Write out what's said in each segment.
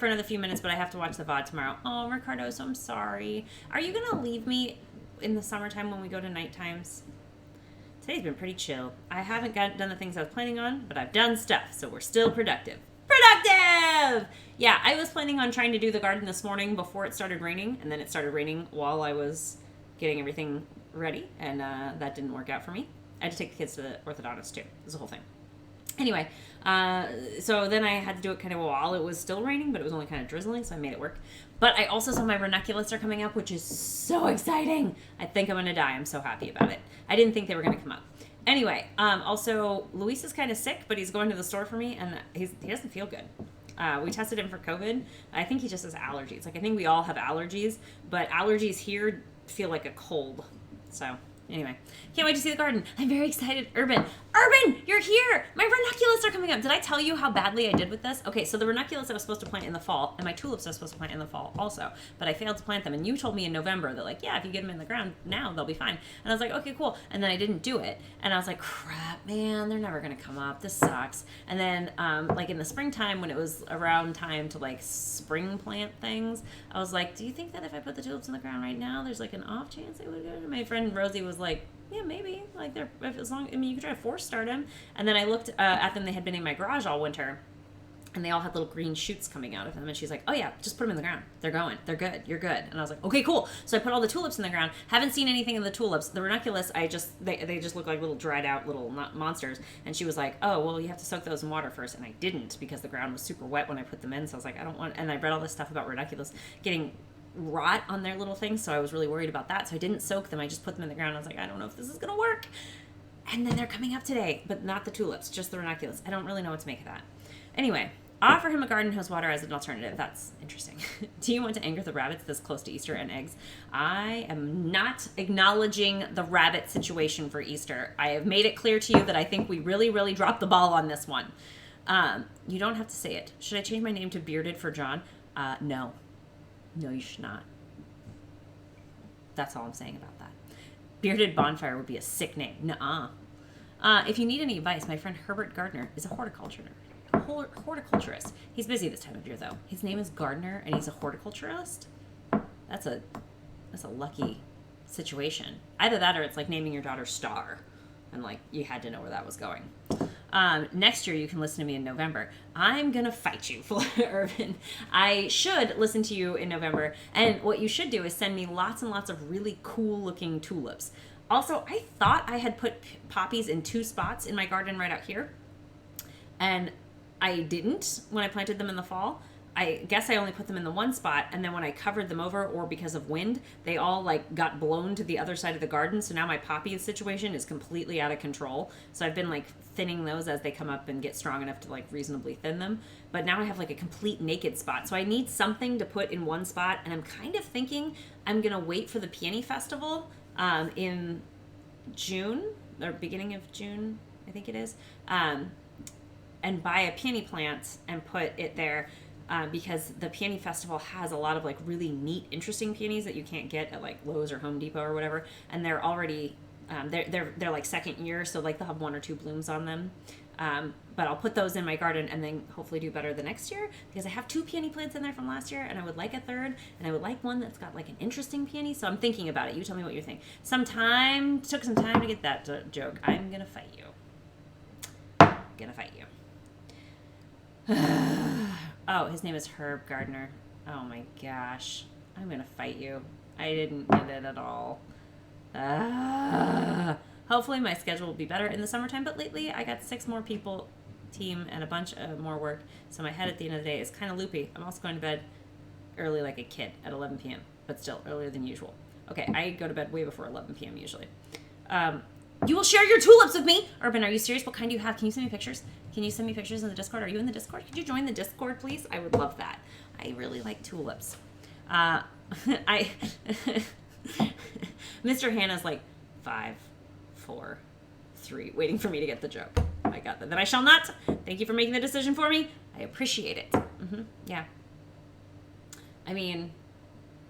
for another few minutes, but I have to watch the VOD tomorrow. Oh, Ricardo, so I'm sorry. Are you gonna leave me in the summertime when we go to night times? Today's been pretty chill. I haven't done the things I was planning on, but I've done stuff, so we're still productive. Productive! Yeah, I was planning on trying to do the garden this morning before it started raining, and then it started raining while I was getting everything ready, and that didn't work out for me. I had to take the kids to the orthodontist, too. It was a whole thing. Anyway, so then I had to do it kind of while it was still raining, but it was only kind of drizzling, so I made it work. But I also saw my ranunculus are coming up, which is so exciting. I think I'm going to die. I'm so happy about it. I didn't think they were going to come up. Anyway, also, Luis is kind of sick, but he's going to the store for me, and he doesn't feel good. We tested him for COVID. I think he just has allergies. Like, I think we all have allergies, but allergies here feel like a cold. So... Anyway, can't wait to see the garden. I'm very excited. Urban, you're here. My ranunculus are coming up. Did I tell you how badly I did with this? Okay, so the ranunculus I was supposed to plant in the fall, and my tulips I was supposed to plant in the fall also, but I failed to plant them. And you told me in November that, like, yeah, if you get them in the ground now, they'll be fine. And I was like, okay, cool. And then I didn't do it. And I was like, crap, man, they're never going to come up. This sucks. And then, like, in the springtime, when it was around time to, like, spring plant things, I was like, do you think that if I put the tulips in the ground right now, there's, like, an off chance they would go? And my friend Rosie was like, yeah, maybe. Like, they're, as long, I mean, you could try to force start them. And then I looked at them. They had been in my garage all winter, and they all had little green shoots coming out of them. And she's like, oh, yeah, just put them in the ground. They're going. They're good. You're good. And I was like, okay, cool. So I put all the tulips in the ground. Haven't seen anything in the tulips. The ranunculus, they just look like little dried out little monsters. And she was like, oh, well, you have to soak those in water first. And I didn't, because the ground was super wet when I put them in. So I was like, I don't want, and I read all this stuff about ranunculus getting rot on their little things, so I was really worried about that. So I didn't soak them. I just put them in the ground. I was like, I don't know if this is gonna work. And then they're coming up today, but not the tulips, just the ranunculus. I don't really know what to make of that. Anyway, offer him a garden hose water as an alternative. That's interesting. Do you want to anger the rabbits this close to Easter and eggs? I am not acknowledging the rabbit situation for Easter. I have made it clear to you that I think we really, really dropped the ball on this one. You don't have to say it. Should I change my name to Bearded for John? No. No, you should not. That's all I'm saying about that. Bearded Bonfire would be a sick name. Nuh-uh. If you need any advice, my friend Herbert Gardner is a horticulturist. He's busy this time of year, though. His name is Gardner, and he's a horticulturist. That's a lucky situation. Either that, or it's like naming your daughter Star, and like you had to know where that was going. Next year, you can listen to me in November. I'm going to fight you, Irvin. I should listen to you in November. And what you should do is send me lots and lots of really cool looking tulips. Also, I thought I had put poppies in 2 spots in my garden right out here. And I didn't when I planted them in the fall. I guess I only put them in the 1 spot, and then when I covered them over, or because of wind, they all like got blown to the other side of the garden. So now my poppy situation is completely out of control. So I've been like thinning those as they come up and get strong enough to like reasonably thin them. But now I have like a complete naked spot. So I need something to put in 1 spot, and I'm kind of thinking I'm gonna wait for the Peony Festival in June, or beginning of June, I think it is, and buy a peony plant and put it there. Because the Peony Festival has a lot of like really neat, interesting peonies that you can't get at like Lowe's or Home Depot or whatever, and they're already they're like second year, so like they'll have 1 or 2 blooms on them. But I'll put those in my garden and then hopefully do better the next year, because I have 2 peony plants in there from last year, and I would like a third, and I would like one that's got like an interesting peony. So I'm thinking about it. You tell me what you think. Took some time to get that joke. I'm gonna fight you. Oh, his name is Herb Gardner. Oh my gosh. I'm going to fight you. I didn't get it at all. Hopefully my schedule will be better in the summertime, but lately I got 6 more people, team, and a bunch of more work, so my head at the end of the day is kind of loopy. I'm also going to bed early like a kid at 11 p.m., but still earlier than usual. Okay, I go to bed way before 11 p.m. usually. You will share your tulips with me. Urban, are you serious? What kind do you have? Can you send me pictures? Can you send me pictures in the Discord? Are you in the Discord? Could you join the Discord, please? I would love that. I really like tulips. Mr. Hannah's like 5, 4, 3, waiting for me to get the joke. I got that. Then I shall not. Thank you for making the decision for me. I appreciate it. Yeah. I mean,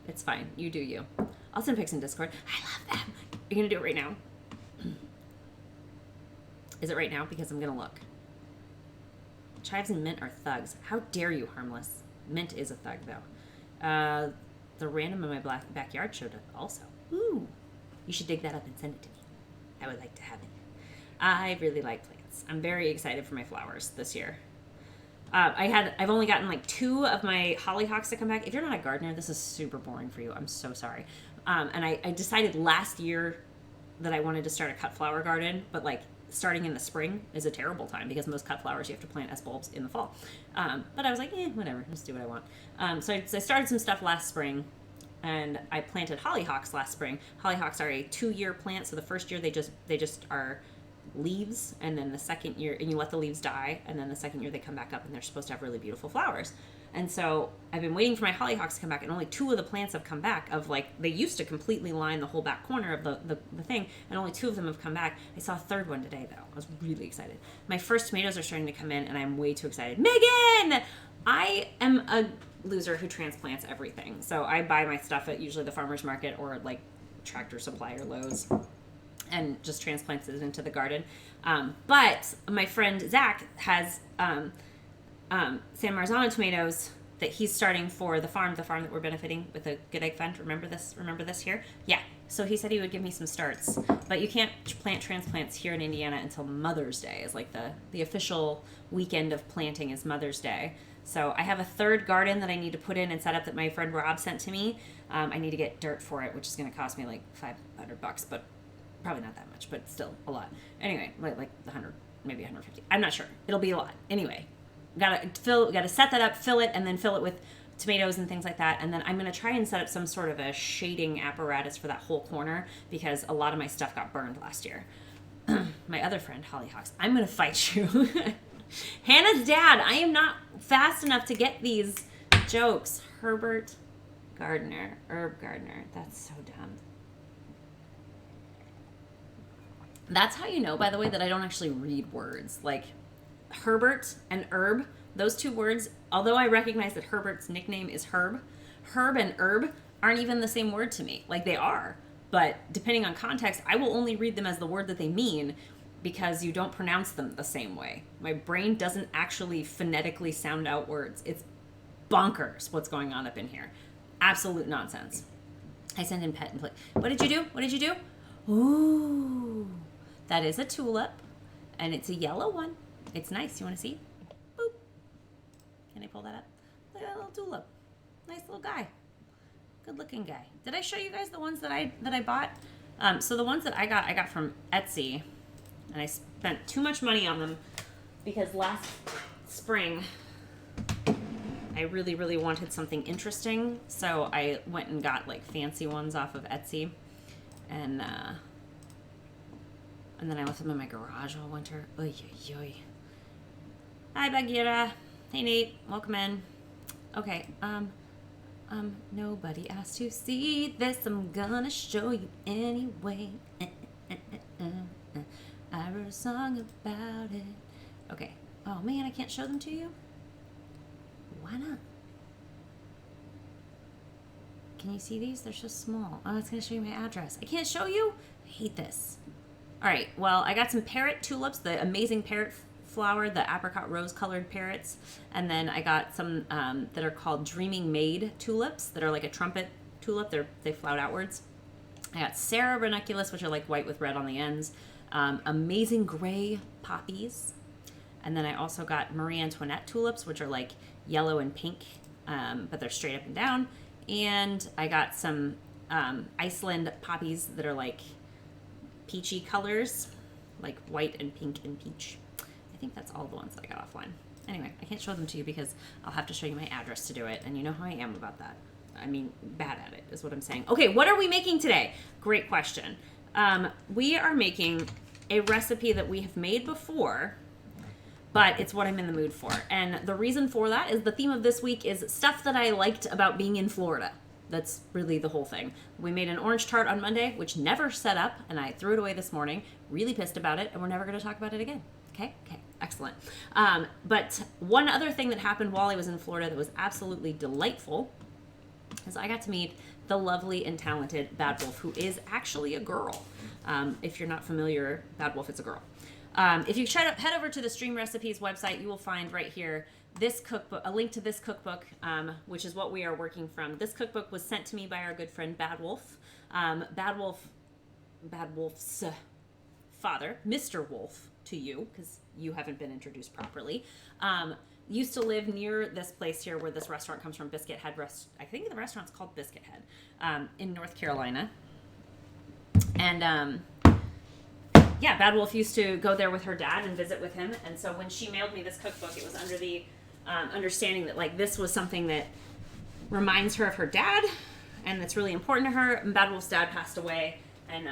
it's fine. You do you. I'll send pics in Discord. I love them. You're going to do it right now? Is it right now? Because I'm going to look. Chives and mint are thugs. How dare you, harmless. Mint is a thug, though. The random in my backyard showed up also. Ooh. You should dig that up and send it to me. I would like to have it. I really like plants. I'm very excited for my flowers this year. I've only gotten like 2 of my hollyhocks to come back. If you're not a gardener, this is super boring for you. I'm so sorry. And I decided last year that I wanted to start a cut flower garden, but like starting in the spring is a terrible time because most cut flowers you have to plant as bulbs in the fall. But I was like, whatever, just do what I want. So I started some stuff last spring, and I planted hollyhocks last spring. Hollyhocks are a 2-year plant, so the first year they just are leaves, and then the second year, and you let the leaves die, and then the second year they come back up, and they're supposed to have really beautiful flowers. And so I've been waiting for my hollyhocks to come back, and only 2 of the plants have come back. Of like, they used to completely line the whole back corner of the thing, and only 2 of them have come back. I saw a 3rd one today, though. I was really excited. My first tomatoes are starting to come in, and I'm way too excited. Megan! I am a loser who transplants everything. So I buy my stuff at usually the farmer's market or like Tractor Supply or Lowe's, and just transplants it into the garden. But my friend Zach has San Marzano tomatoes that he's starting for the farm that we're benefiting with the Good Egg Fund. Remember this here? Yeah. So he said he would give me some starts. But you can't plant transplants here in Indiana until Mother's Day. Is like the official weekend of planting is Mother's Day. So I have a 3rd garden that I need to put in and set up that my friend Rob sent to me. I need to get dirt for it, which is going to cost me like $500, but probably not that much, but still a lot. Anyway, like 100, maybe 150. I'm not sure. It'll be a lot. Anyway, gotta set that up, fill it, and then fill it with tomatoes and things like that. And then I'm gonna try and set up some sort of a shading apparatus for that whole corner because a lot of my stuff got burned last year. My other friend, Hollyhocks, I'm gonna fight you. Hannah's dad, I am not fast enough to get these jokes. Herb Gardner. That's so dumb. That's how you know, by the way, that I don't actually read words. Like, Herbert and Herb, those 2 words, although I recognize that Herbert's nickname is Herb and Herb aren't even the same word to me. Like, they are. But depending on context, I will only read them as the word that they mean because you don't pronounce them the same way. My brain doesn't actually phonetically sound out words. It's bonkers what's going on up in here. Absolute nonsense. I send in pet and play. What did you do? Ooh. That is a tulip, and it's a yellow one. It's nice. You want to see? Boop. Can I pull that up? Look at that little tulip. Nice little guy. Good-looking guy. Did I show you guys the ones that I bought? So the ones that I got from Etsy, and I spent too much money on them because last spring I really, really wanted something interesting, so I went and got like fancy ones off of Etsy, and then I left them in my garage all winter. Oy, oy, oy. Hi, Bagheera. Hey, Nate. Welcome in. Okay, nobody asked to see this. I'm gonna show you anyway. I wrote a song about it. Okay. Oh, man, I can't show them to you? Why not? Can you see these? They're so small. Oh, it's gonna show you my address. I can't show you? I hate this. All right, well, I got some parrot tulips, the amazing parrot flower, the apricot rose colored parrots. And then I got some that are called Dreaming Maid tulips that are like a trumpet tulip. They flout outwards. I got Sarah ranunculus, which are like white with red on the ends. Amazing gray poppies. And then I also got Marie Antoinette tulips, which are like yellow and pink, but they're straight up and down. And I got some Iceland poppies that are like peachy colors, like white and pink and peach. I think that's all the ones that I got offline. Anyway, I can't show them to you because I'll have to show you my address to do it, and you know how I am about that. I mean, bad at it is what I'm saying. Okay, what are we making today? Great question. We are making a recipe that we have made before, but it's what I'm in the mood for. And the reason for that is the theme of this week is stuff that I liked about being in Florida. That's really the whole thing. We made an orange tart on Monday, which never set up, and I threw it away this morning. Really pissed about it, and we're never going to talk about it again. Okay, excellent. But one other thing that happened while I was in Florida that was absolutely delightful is I got to meet the lovely and talented BadWolf, who is actually a girl. If you're not familiar, BadWolf is a girl. If you head over to the Stream Recipes website, you will find right here this cookbook, a link to this cookbook, which is what we are working from. This cookbook was sent to me by our good friend BadWolf. BadWolf's father, Mr. Wolf, to you, because you haven't been introduced properly, used to live near this place here where this restaurant comes from, Biscuit Head. I think the restaurant's called Biscuit Head, in North Carolina. And yeah, BadWolf used to go there with her dad and visit with him. And so when she mailed me this cookbook, it was under the understanding that like this was something that reminds her of her dad and that's really important to her. And BadWolf's dad passed away, and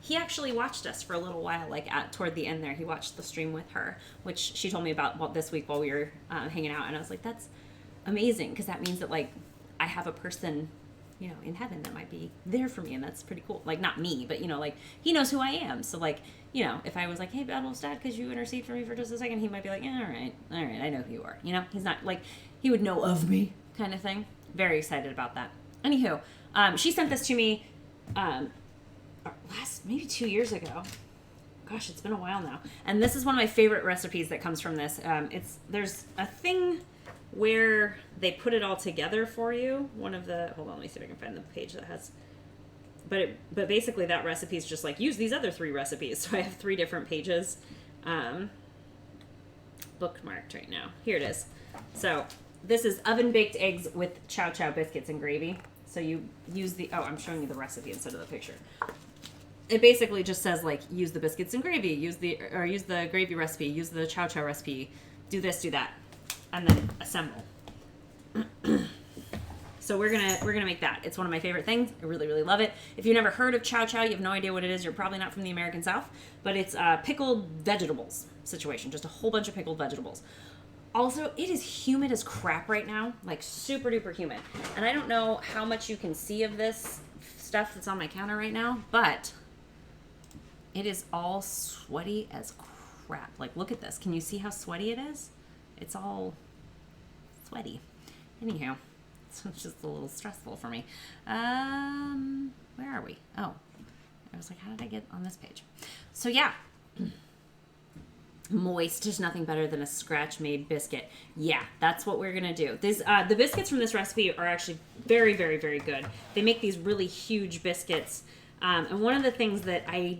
he actually watched us for a little while, like toward the end there. He watched the stream with her, which she told me about this week while we were hanging out. And I was like, that's amazing, because that means that like I have a person, you know, in heaven that might be there for me, and that's pretty cool. Like, not me, but, you know, like, he knows who I am. So, like, you know, if I was like, hey, BadWolf's dad, could you intercede for me for just a second? He might be like, yeah, all right, I know who you are. You know, he's not, like, he would know of me kind of thing. Very excited about that. Anywho, she sent this to me maybe 2 years ago. Gosh, it's been a while now. And this is one of my favorite recipes that comes from this. There's a thing where they put it all together for you. Hold on, let me see if I can find the page that has, but basically that recipe is just like, use these other 3 recipes. So I have 3 different pages, bookmarked right now. Here it is. So this is oven baked eggs with chow biscuits and gravy. So you use I'm showing you the recipe instead of the picture. It basically just says like, use the biscuits and gravy, use the gravy recipe, use the chow recipe, do this, do that, and then assemble. So we're gonna make that. It's one of my favorite things. I really, really love it. If you've never heard of chow, you have no idea what it is. You're probably not from the American South, but it's a pickled vegetables situation. Just a whole bunch of pickled vegetables. Also, it is humid as crap right now, like super duper humid. And I don't know how much you can see of this stuff that's on my counter right now, but it is all sweaty as crap. Like, look at this. Can you see how sweaty it is? It's all sweaty. Anyhow, it's just a little stressful for me. Where are we? Oh, I was like, how did I get on this page? So yeah, moist is nothing better than a scratch-made biscuit. Yeah, that's what we're gonna do. The biscuits from this recipe are actually very, very, very good. They make these really huge biscuits, and one of the things that I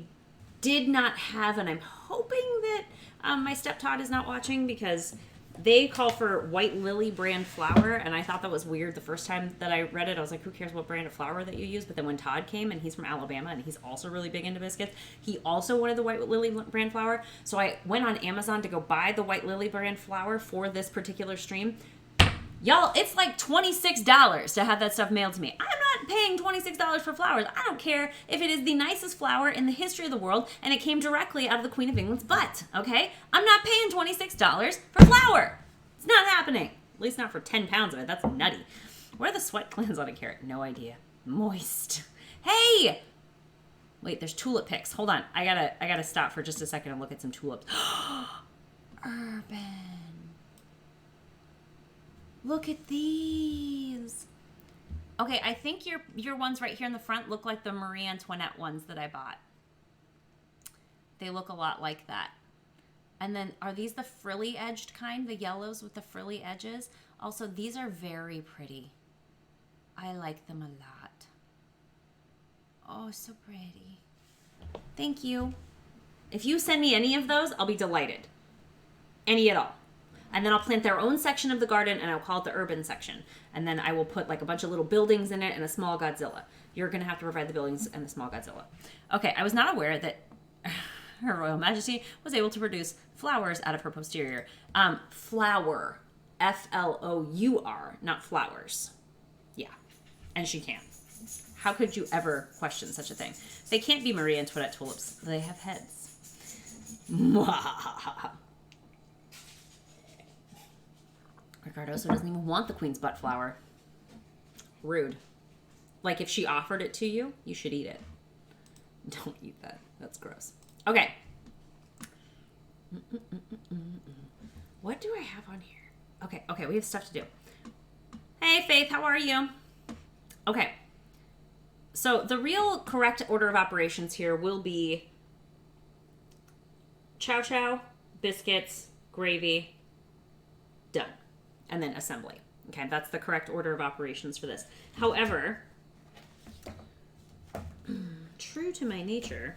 did not have, and I'm hoping that my stepdad is not watching, because they call for White Lily brand flour, and I thought that was weird the first time that I read it. I was like, who cares what brand of flour that you use? But then when Todd came, and he's from Alabama, and he's also really big into biscuits, he also wanted the White Lily brand flour. So I went on Amazon to go buy the White Lily brand flour for this particular stream. Y'all, it's like $26 to have that stuff mailed to me. I'm not paying $26 for flowers. I don't care if it is the nicest flower in the history of the world and it came directly out of the Queen of England's butt, okay? I'm not paying $26 for flour. It's not happening. At least not for 10 pounds of it. That's nutty. Where are the sweat glands on a carrot? No idea. Moist. Hey! Wait, there's tulip pics. Hold on. I gotta stop for just a second and look at some tulips. Urban. Look at these. Okay, I think your ones right here in the front look like the Marie Antoinette ones that I bought. They look a lot like that. And then, are these the frilly edged kind? The yellows with the frilly edges? Also, these are very pretty. I like them a lot. Oh, so pretty. Thank you. If you send me any of those, I'll be delighted. Any at all. And then I'll plant their own section of the garden, and I'll call it the urban section. And then I will put like a bunch of little buildings in it and a small Godzilla. You're going to have to provide the buildings and the small Godzilla. Okay, I was not aware that Her Royal Majesty was able to produce flowers out of her posterior. Flower. Flour, not flowers. Yeah, and she can. How could you ever question such a thing? They can't be Marie Antoinette tulips. They have heads. Ricardoso doesn't even want the queen's butt flower. Rude. Like, if she offered it to you, you should eat it. Don't eat that. That's gross. Okay. What do I have on here? Okay, we have stuff to do. Hey, Faith, how are you? Okay. So, the real correct order of operations here will be chow, biscuits, gravy, done. and then assembly. Okay, that's the correct order of operations for this. However, true to my nature...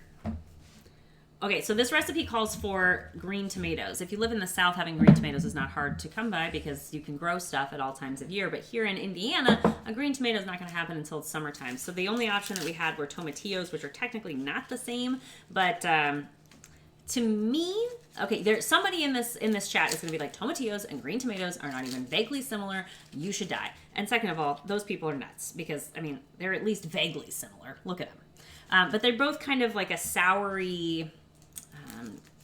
Okay, so this recipe calls for green tomatoes. If you live in the South, having green tomatoes is not hard to come by because you can grow stuff at all times of year. But here in Indiana, a green tomato is not going to happen until summertime. So the only option that we had were tomatillos, which are technically not the same. But to me, okay, there's somebody in this chat is going to be like, tomatillos and green tomatoes are not even vaguely similar. You should die. And second of all, those people are nuts because, I mean, they're at least vaguely similar. Look at them. But they're both kind of like a soury...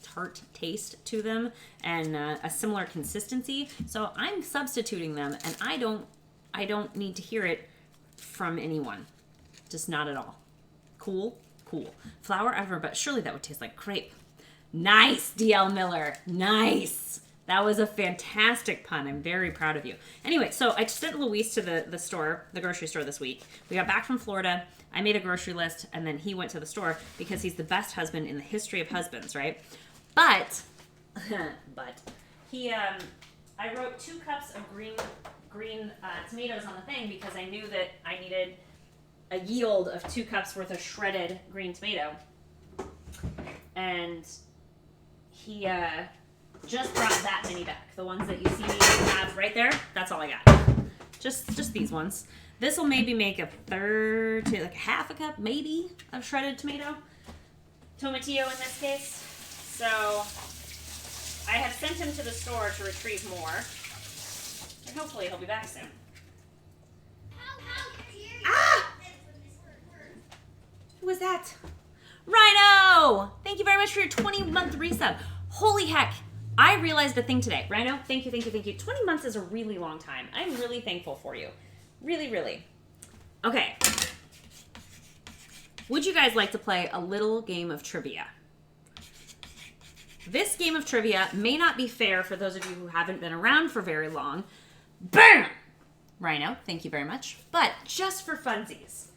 tart taste to them and a similar consistency. So I'm substituting them, and I don't need to hear it from anyone. Just not at all. Cool. Flour ever, but surely that would taste like crepe. Nice, DL Miller. Nice. That was a fantastic pun. I'm very proud of you. Anyway, so I sent Luis to the grocery store this week. We got back from Florida. I made a grocery list, and then he went to the store because he's the best husband in the history of husbands, right? But he, I wrote 2 cups of green tomatoes on the thing because I knew that I needed a yield of 2 cups worth of shredded green tomato. And he just brought that many back. The ones that you see me have right there, that's all I got. Just these ones. This will maybe make a third to like half a cup, maybe, of shredded tomatillo in this case. So I have sent him to the store to retrieve more, and hopefully he'll be back soon. Ah! Who was that? Rhino! Thank you very much for your 20-month resub. Holy heck! I realized a thing today. Rhino, thank you. 20 months is a really long time. I'm really thankful for you. Really, really. Okay. Would you guys like to play a little game of trivia? This game of trivia may not be fair for those of you who haven't been around for very long. Bam! Rhino, thank you very much. But just for funsies.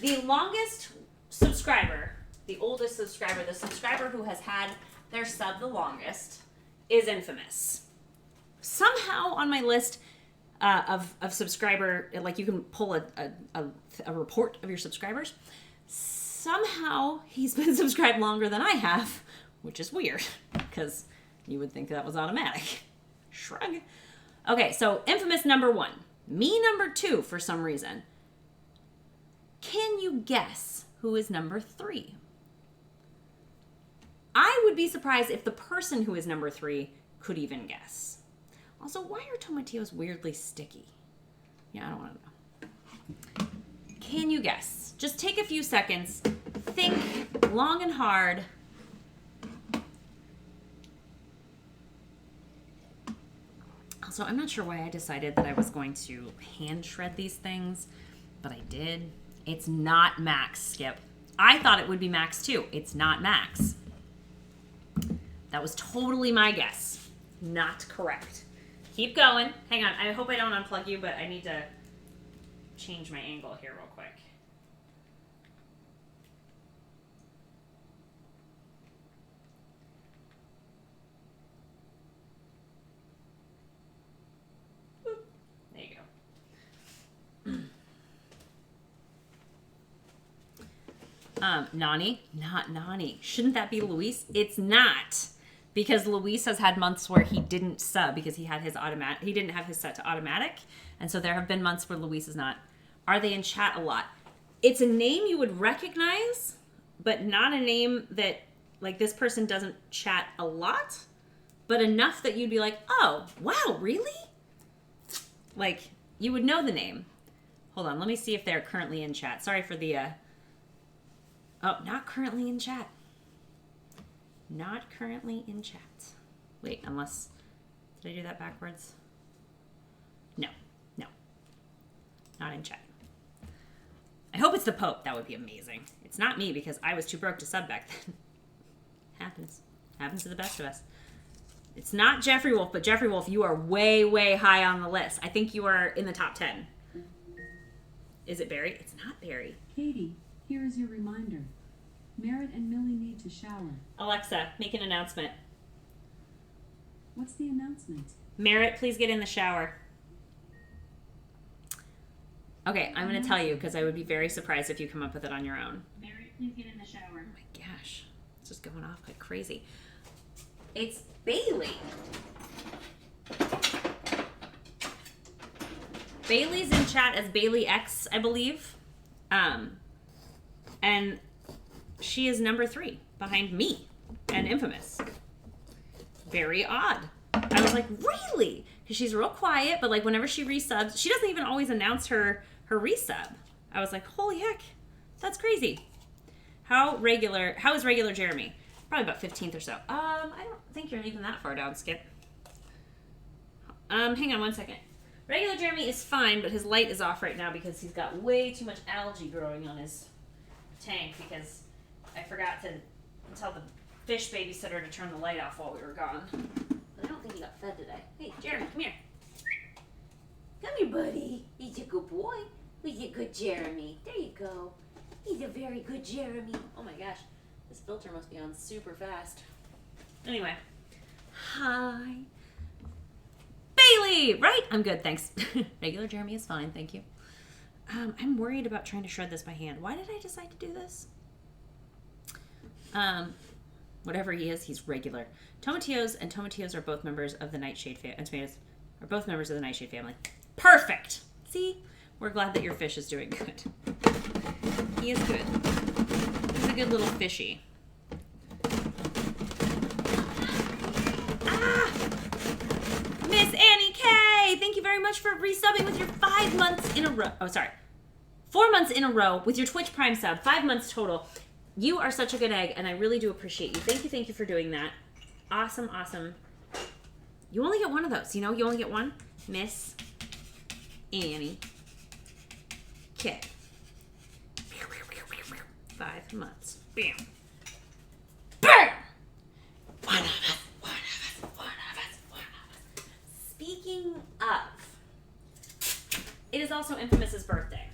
The longest subscriber, the oldest subscriber, the subscriber who has had their sub the longest is Infamous. Somehow on my list of subscriber, like you can pull a report of your subscribers, somehow he's been subscribed longer than I have, which is weird because you would think that was automatic. Shrug. Okay, so Infamous number 1, me number 2 for some reason. Can you guess who is number 3? I would be surprised if the person who is number 3 could even guess. Also, why are tomatillos weirdly sticky? Yeah, I don't want to know. Can you guess? Just take a few seconds. Think long and hard. Also, I'm not sure why I decided that I was going to hand shred these things, but I did. It's not Max, Skip. I thought it would be Max too. It's not Max. That was totally my guess. Not correct. Keep going. Hang on. I hope I don't unplug you, but I need to change my angle here real quick. Boop. There you go. Nani? Not Nani. Shouldn't that be Luis? It's not. Because Luis has had months where he didn't sub because he had his automatic. He didn't have his set to automatic, and so there have been months where Luis is not. Are they in chat a lot? It's a name you would recognize, but not a name that like this person doesn't chat a lot, but enough that you'd be like, oh wow, really? Like you would know the name. Hold on, let me see if they're currently in chat. Sorry for the. Oh, not currently in chat. Not currently in chat. Wait, unless... Did I do that backwards? No. Not in chat. I hope it's the Pope. That would be amazing. It's not me because I was too broke to sub back then. Happens. Happens to the best of us. It's not Jeffrey Wolf, but Jeffrey Wolf, you are way, way high on the list. I think you are in the top 10. Is it Barry? It's not Barry. Katie, here is your reminder. Merritt and Millie need to shower. Alexa, make an announcement. What's the announcement? Merritt, please get in the shower. Okay, I'm going to tell you because I would be very surprised if you come up with it on your own. Merritt, please get in the shower. Oh my gosh. It's just going off like crazy. It's Bailey. Bailey's in chat as Bailey X, I believe. And she is number 3 behind me and Infamous. Very odd. I was like, really? Because she's real quiet, but like whenever she resubs, she doesn't even always announce her resub. I was like, holy heck, that's crazy. How is regular Jeremy? Probably about 15th or so. I don't think you're even that far down, Skip. Hang on one second. Regular Jeremy is fine, but his light is off right now because he's got way too much algae growing on his tank because I forgot to tell the fish babysitter to turn the light off while we were gone. But I don't think he got fed today. Hey, Jeremy, come here. Come here, buddy. He's a good boy. He's a good Jeremy. There you go. He's a very good Jeremy. Oh my gosh. This filter must be on super fast. Anyway. Hi. Bailey! Right? I'm good, thanks. Regular Jeremy is fine, thank you. I'm worried about trying to shred this by hand. Why did I decide to do this? Whatever he is, he's regular. Tomatillos and Tomatillos are both members of the Nightshade family. And tomatoes are both members of the Nightshade family. Perfect! See? We're glad that your fish is doing good. He is good. He's a good little fishy. Ah! Miss Annie K! Thank you very much for resubbing with your 5 months in a row. Oh, sorry. 4 months in a row with your Twitch Prime sub. 5 months total. You are such a good egg, and I really do appreciate you. Thank you for doing that. Awesome, awesome. You only get one of those, you know? You only get one. Miss Annie K. 5 months. Bam. Bam! One of us. Speaking of, it is also Infamous's birthday.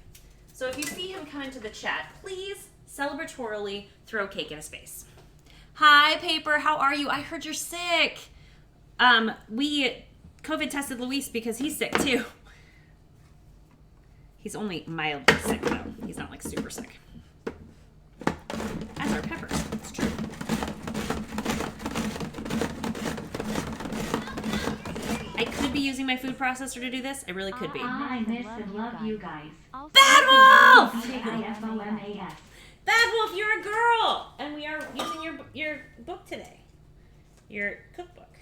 So if you see him come into the chat, please celebratorily throw cake in his face. Hi, Paper. How are you? I heard you're sick. We COVID tested Luis because he's sick too. He's only mildly sick though. He's not like super sick. As are Peppers. It's true. I could be using my food processor to do this. I really could be. I miss and love you guys. BadWolf! BadWolf! BadWolf, you're a girl! And we are using your book today. Your cookbook.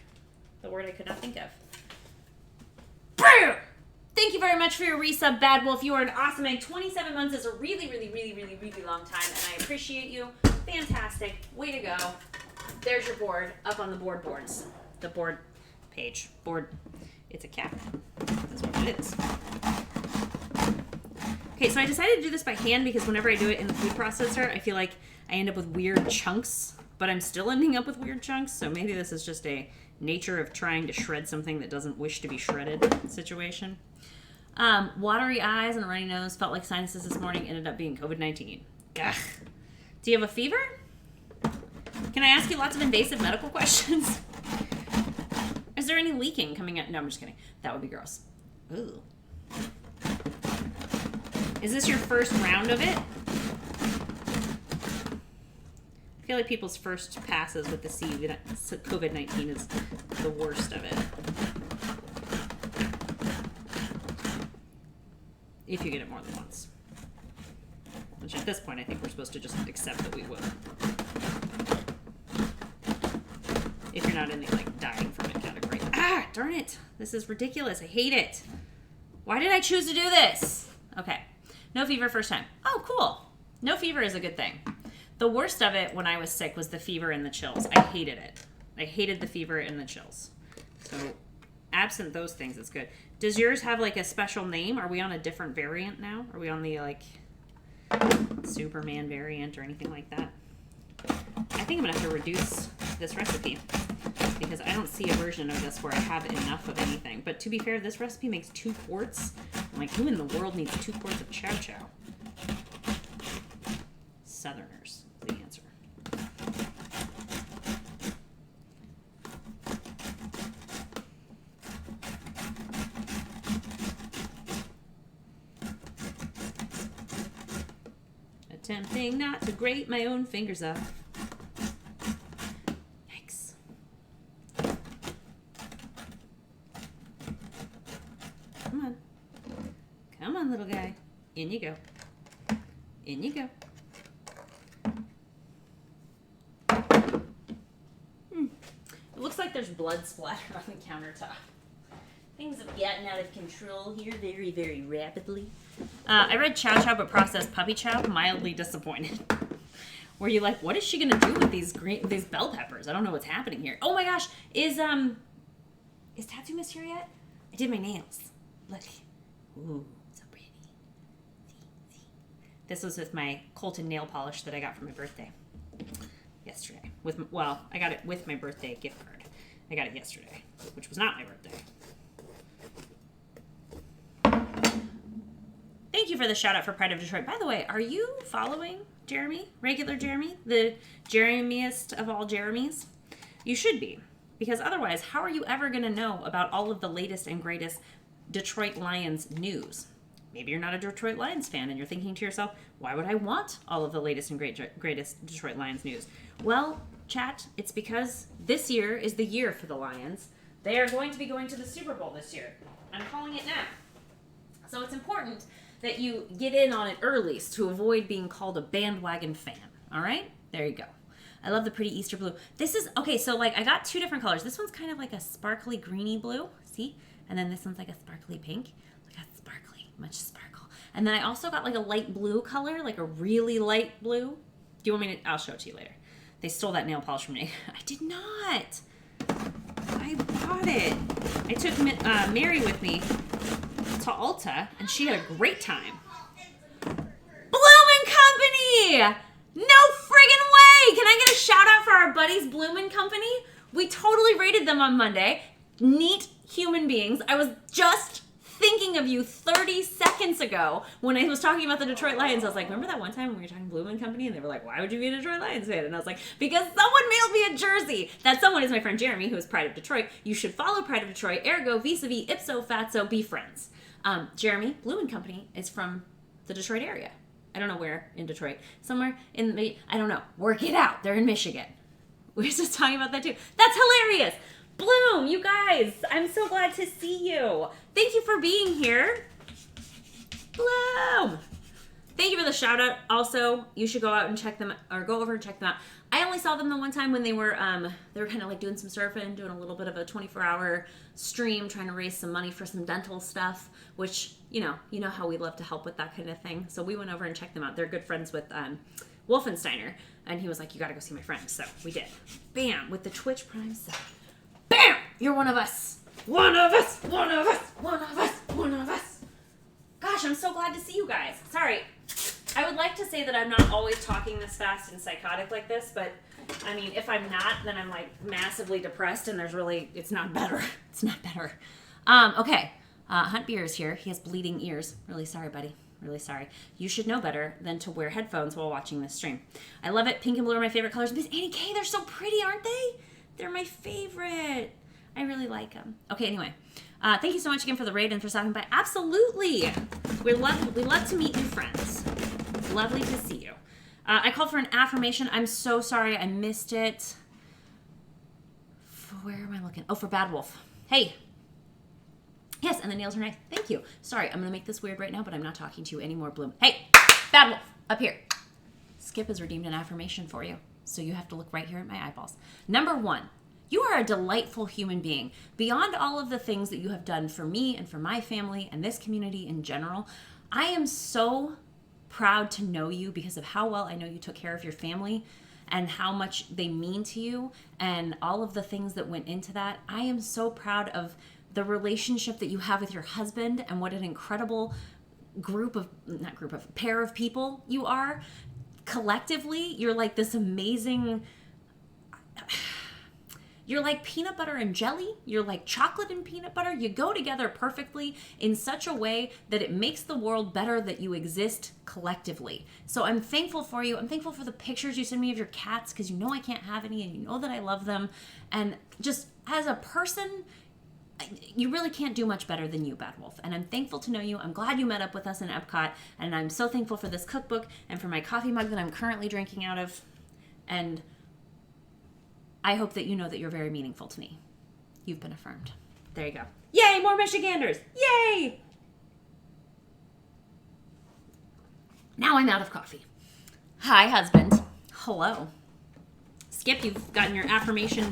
The word I could not think of. Brr! Thank you very much for your resub, BadWolf. You are an awesome egg. 27 months is a really, really, really, really, really long time, and I appreciate you. Fantastic. Way to go. There's your board up on the boards. The board page. Board. It's a cap. That's what it is. Okay, so I decided to do this by hand because whenever I do it in the food processor, I feel like I end up with weird chunks, but I'm still ending up with weird chunks, so maybe this is just a nature of trying to shred something that doesn't wish to be shredded situation. Watery eyes and a runny nose, felt like sinuses this morning, ended up being COVID-19. Gah. Do you have a fever? Can I ask you lots of invasive medical questions? Is there any leaking coming out? No, I'm just kidding. That would be gross. Ooh. Is this your first round of it? I feel like people's first passes with the COVID-19 is the worst of it. If you get it more than once. Which at this point, I think we're supposed to just accept that we will. If you're not in the, like, dying from it category. Ah, darn it. This is ridiculous. I hate it. Why did I choose to do this? Okay. No fever first time. Oh, cool. No fever is a good thing. The worst of it when I was sick was the fever and the chills. I hated it. I hated the fever and the chills. So, absent those things, it's good. Does yours have, like, a special name? Are we on a different variant now? Are we on the, like, Superman variant or anything like that? I think I'm going to have to reduce this recipe because I don't see a version of this where I have enough of anything. But to be fair, this recipe makes 2 quarts. I'm like, who in the world needs 2 quarts of chow chow? Southerners is the answer. Tempting not to grate my own fingers off. Yikes. Come on. Come on, little guy. In you go. In you go. It looks like there's blood splatter on the countertop. Things have gotten out of control here very, very rapidly. I read Chow Chow but processed puppy chow. Mildly disappointed. Were you like, what is she gonna do with these bell peppers? I don't know what's happening here. Oh my gosh, is Tattoo Miss here yet? I did my nails. Look. Ooh, so pretty. See. This was with my Colton nail polish that I got for my birthday yesterday. I got it with my birthday gift card. I got it yesterday, which was not my birthday. Thank you for the shout out for Pride of Detroit. By the way, are you following Jeremy? Regular Jeremy? The Jeremiest of all Jeremies? You should be. Because otherwise, how are you ever going to know about all of the latest and greatest Detroit Lions news? Maybe you're not a Detroit Lions fan and you're thinking to yourself, why would I want all of the latest and greatest Detroit Lions news? Well, chat, it's because this year is the year for the Lions. They are going to be going to the Super Bowl this year. I'm calling it now. So it's important that you get in on it early to avoid being called a bandwagon fan. All right? There you go. I love the pretty Easter blue. This is, okay, so like I got two different colors. This one's kind of like a sparkly greeny blue. See? And then this one's like a sparkly pink. Look how sparkly. Much sparkle. And then I also got like a light blue color, like a really light blue. Do you want me to? I'll show it to you later. They stole that nail polish from me. I did not. I bought it. I took Mary with me to Ulta, and she had a great time. Bloom & Company! No friggin' way! Can I get a shout out for our buddies Bloom & Company? We totally rated them on Monday. Neat human beings. I was just thinking of you 30 seconds ago when I was talking about the Detroit Lions. I was like, remember that one time when we were talking Bloom & Company? And they were like, why would you be a Detroit Lions fan? And I was like, because someone mailed me a jersey. That someone is my friend Jeremy, who is Pride of Detroit. You should follow Pride of Detroit. Ergo, vis-a-vis, ipso fatso, be friends. Jeremy, Bloom & Company, is from the Detroit area. I don't know where in Detroit. Somewhere in the, I don't know. Work it out. They're in Michigan. We were just talking about that too. That's hilarious. Bloom, you guys, I'm so glad to see you. Thank you for being here. Bloom. Thank you for the shout out. Also, you should go out and check them, or go over and check them out. I only saw them the one time when they were kind of like doing some surfing, doing a little bit of a 24-hour stream, trying to raise some money for some dental stuff, which, you know how we love to help with that kind of thing. So we went over and checked them out. They're good friends with Wolfensteiner, and he was like, you got to go see my friend. So we did. Bam, with the Twitch Prime sub. Bam! You're one of us. One of us. One of us. One of us. One of us. Gosh, I'm so glad to see you guys. Sorry. I would like to say that I'm not always talking this fast and psychotic like this, but I mean, if I'm not, then I'm like massively depressed and it's not better. It's not better. Okay. Hunt Beer is here. He has bleeding ears. Really sorry, buddy. Really sorry. You should know better than to wear headphones while watching this stream. I love it. Pink and blue are my favorite colors. Miss Annie K, they're so pretty, aren't they? They're my favorite. I really like them. Okay, anyway. Thank you so much again for the raid and for stopping by. Absolutely. We love to meet new friends. Lovely to see you. I called for an affirmation. I'm so sorry I missed it. Where am I looking? Oh, for BadWolf. Hey. Yes, and the nails are nice. Thank you. Sorry, I'm going to make this weird right now, but I'm not talking to you anymore, Bloom. Hey, BadWolf, up here. Skip has redeemed an affirmation for you. So you have to look right here at my eyeballs. Number 1, you are a delightful human being. Beyond all of the things that you have done for me and for my family and this community in general, I am so proud to know you because of how well I know you took care of your family and how much they mean to you and all of the things that went into that. I am so proud of the relationship that you have with your husband and what an incredible pair of people you are. Collectively, you're like this amazing, you're like peanut butter and jelly. You're like chocolate and peanut butter. You go together perfectly in such a way that it makes the world better that you exist collectively. So I'm thankful for you. I'm thankful for the pictures you send me of your cats because you know I can't have any and you know that I love them. And just as a person, you really can't do much better than you, BadWolf. And I'm thankful to know you. I'm glad you met up with us in Epcot. And I'm so thankful for this cookbook and for my coffee mug that I'm currently drinking out of. And I hope that you know that you're very meaningful to me. You've been affirmed. There you go. Yay, more Michiganders. Yay! Now I'm out of coffee. Hi, husband. Hello. Skip, you've gotten your affirmation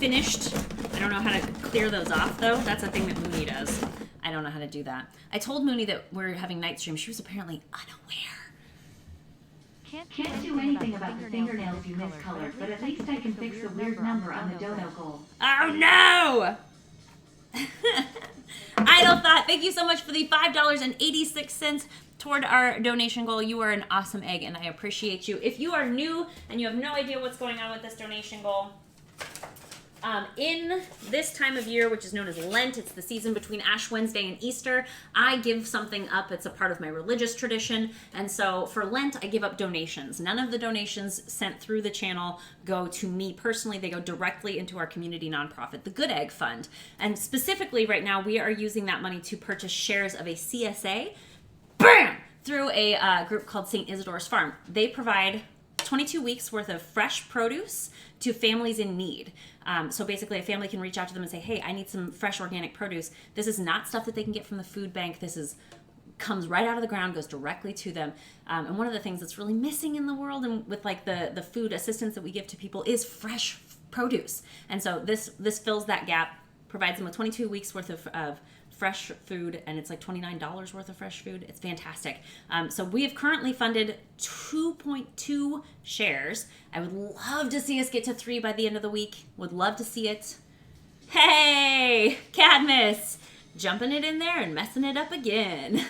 finished. I don't know how to clear those off, though. That's a thing that Mooney does. I don't know how to do that. I told Mooney that we're having night stream. She was apparently unaware. Can't do anything about the fingernails you miscolored, but at least I can fix the weird number on the dono goal. Oh, no! Idle Thought, thank you so much for the $5.86 toward our donation goal. You are an awesome egg, and I appreciate you. If you are new and you have no idea what's going on with this donation goal, in this time of year, which is known as Lent, it's the season between Ash Wednesday and Easter, I give something up. It's a part of my religious tradition. And so for Lent, I give up donations. None of the donations sent through the channel go to me personally. They go directly into our community nonprofit, the Good Egg Fund. And specifically right now, we are using that money to purchase shares of a CSA, bam, through a group called St. Isidore's Farm. They provide 22 weeks worth of fresh produce to families in need. So basically a family can reach out to them and say, hey, I need some fresh organic produce. This is not stuff that they can get from the food bank. This comes right out of the ground, goes directly to them. And one of the things that's really missing in the world and with like the food assistance that we give to people is fresh produce. And so this fills that gap, provides them with 22 weeks worth of fresh food, and it's like $29 worth of fresh food. It's fantastic. So we have currently funded 2.2 shares. I would love to see us get to 3 by the end of the week. Would love to see it. Hey, Cadmus, jumping it in there and messing it up again.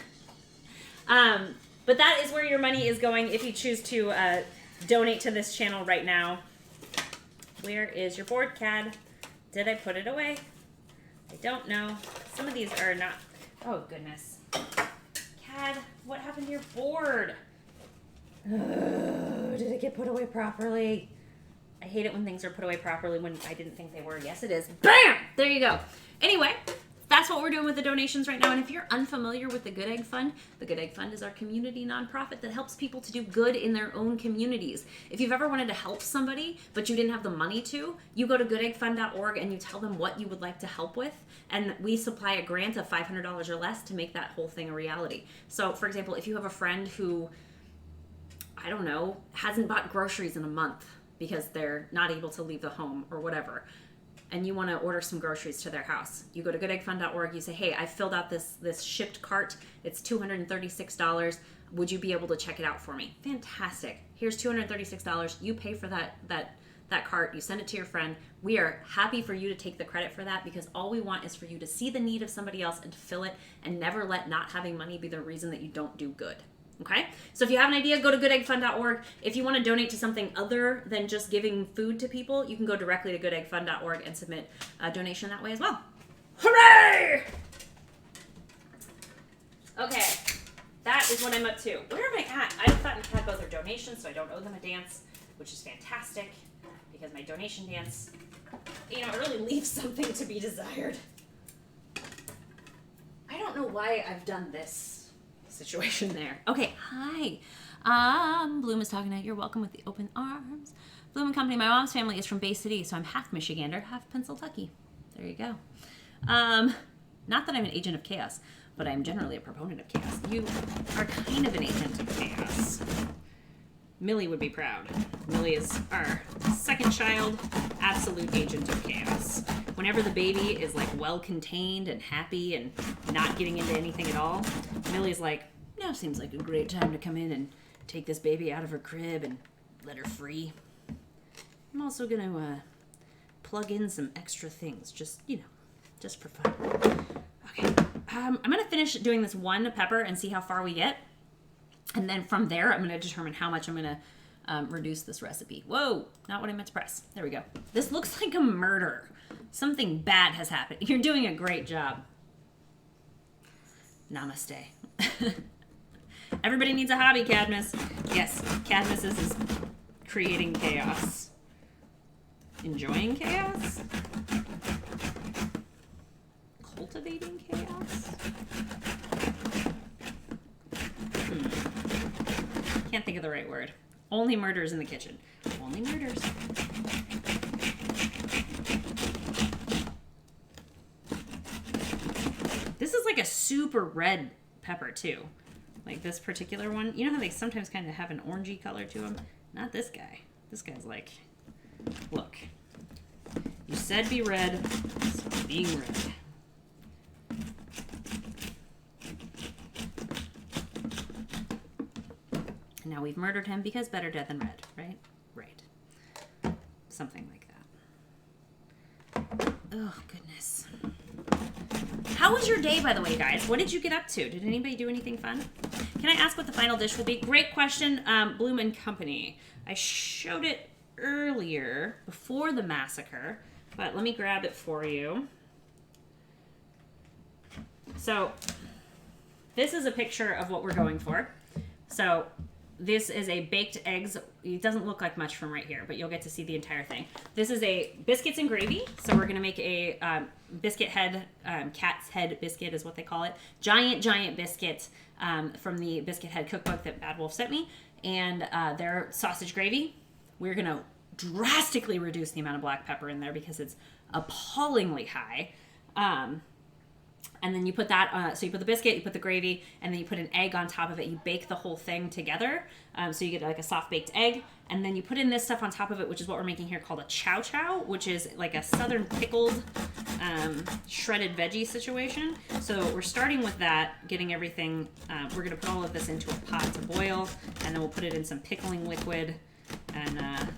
But that is where your money is going if you choose to donate to this channel right now. Where is your board, Cad? Did I put it away? I don't know. Some of these are not... Oh, goodness. Cad, what happened to your board? Oh, did it get put away properly? I hate it when things are put away properly when I didn't think they were. Yes, it is. Bam! There you go. Anyway, that's what we're doing with the donations right now. And if you're unfamiliar with the Good Egg Fund, the Good Egg Fund is our community nonprofit that helps people to do good in their own communities. If you've ever wanted to help somebody, but you didn't have the money to, you go to goodeggfund.org and you tell them what you would like to help with. And we supply a grant of $500 or less to make that whole thing a reality. So, for example, if you have a friend who, I don't know, hasn't bought groceries in a month because they're not able to leave the home or whatever, and you want to order some groceries to their house, you go to goodeggfund.org, you say, hey, I filled out this shipped cart, it's $236, would you be able to check it out for me? Fantastic. Here's $236, you pay for that cart, you send it to your friend. We are happy for you to take the credit for that because all we want is for you to see the need of somebody else and to fill it and never let not having money be the reason that you don't do good. Okay? So if you have an idea, go to goodeggfund.org. If you want to donate to something other than just giving food to people, you can go directly to goodeggfund.org and submit a donation that way as well. Hooray! Okay, that is what I'm up to. Where am I at? I thought and Cat both are donations, so I don't owe them a dance, which is fantastic because my donation dance, it really leaves something to be desired. I don't know why I've done this situation there. Okay, hi. Bloom is talking to you. You're welcome with the open arms. Bloom and Company. My mom's family is from Bay City, so I'm half Michigander, half Pennsylvania. There you go. Not that I'm an agent of chaos, but I'm generally a proponent of chaos. You are kind of an agent of chaos. Millie would be proud. Millie is our second child, absolute agent of chaos. Whenever the baby is like well contained and happy and not getting into anything at all, Millie's like, now seems like a great time to come in and take this baby out of her crib and let her free. I'm also gonna plug in some extra things, just for fun. Okay, I'm gonna finish doing this one pepper and see how far we get. And then from there, I'm going to determine how much I'm going to reduce this recipe. Whoa, not what I meant to press. There we go. This looks like a murder. Something bad has happened. You're doing a great job. Namaste. Everybody needs a hobby, Cadmus. Yes, Cadmus is creating chaos. Enjoying chaos? cultivating chaos? Can't think of the right word. Only murders in the kitchen. Only murders. This is like a super red pepper too. Like this particular one. You know how they sometimes kind of have an orangey color to them? Not this guy. This guy's like, look. You said be red, so it's being red. And now we've murdered him because better dead than red, right? Right. Something like that. Oh, goodness. How was your day, by the way, guys? What did you get up to? Did anybody do anything fun? Can I ask what the final dish will be? Great question, Bloom and Company. I showed it earlier, before the massacre, but let me grab it for you. So, this is a picture of what we're going for. So, this is a baked eggs. It doesn't look like much from right here, but you'll get to see the entire thing. This is a biscuits and gravy. So we're going to make a biscuit head, cat's head biscuit is what they call it. Giant biscuit from the Biscuit Head cookbook that BadWolf sent me. And their sausage gravy. We're going to drastically reduce the amount of black pepper in there because it's appallingly high. And then you put that, so you put the biscuit, you put the gravy, and then you put an egg on top of it. You bake the whole thing together. So you get like a soft baked egg. And then you put in this stuff on top of it, which is what we're making here called a chow, which is like a southern pickled shredded veggie situation. So we're starting with that, getting everything, we're going to put all of this into a pot to boil. And then we'll put it in some pickling liquid and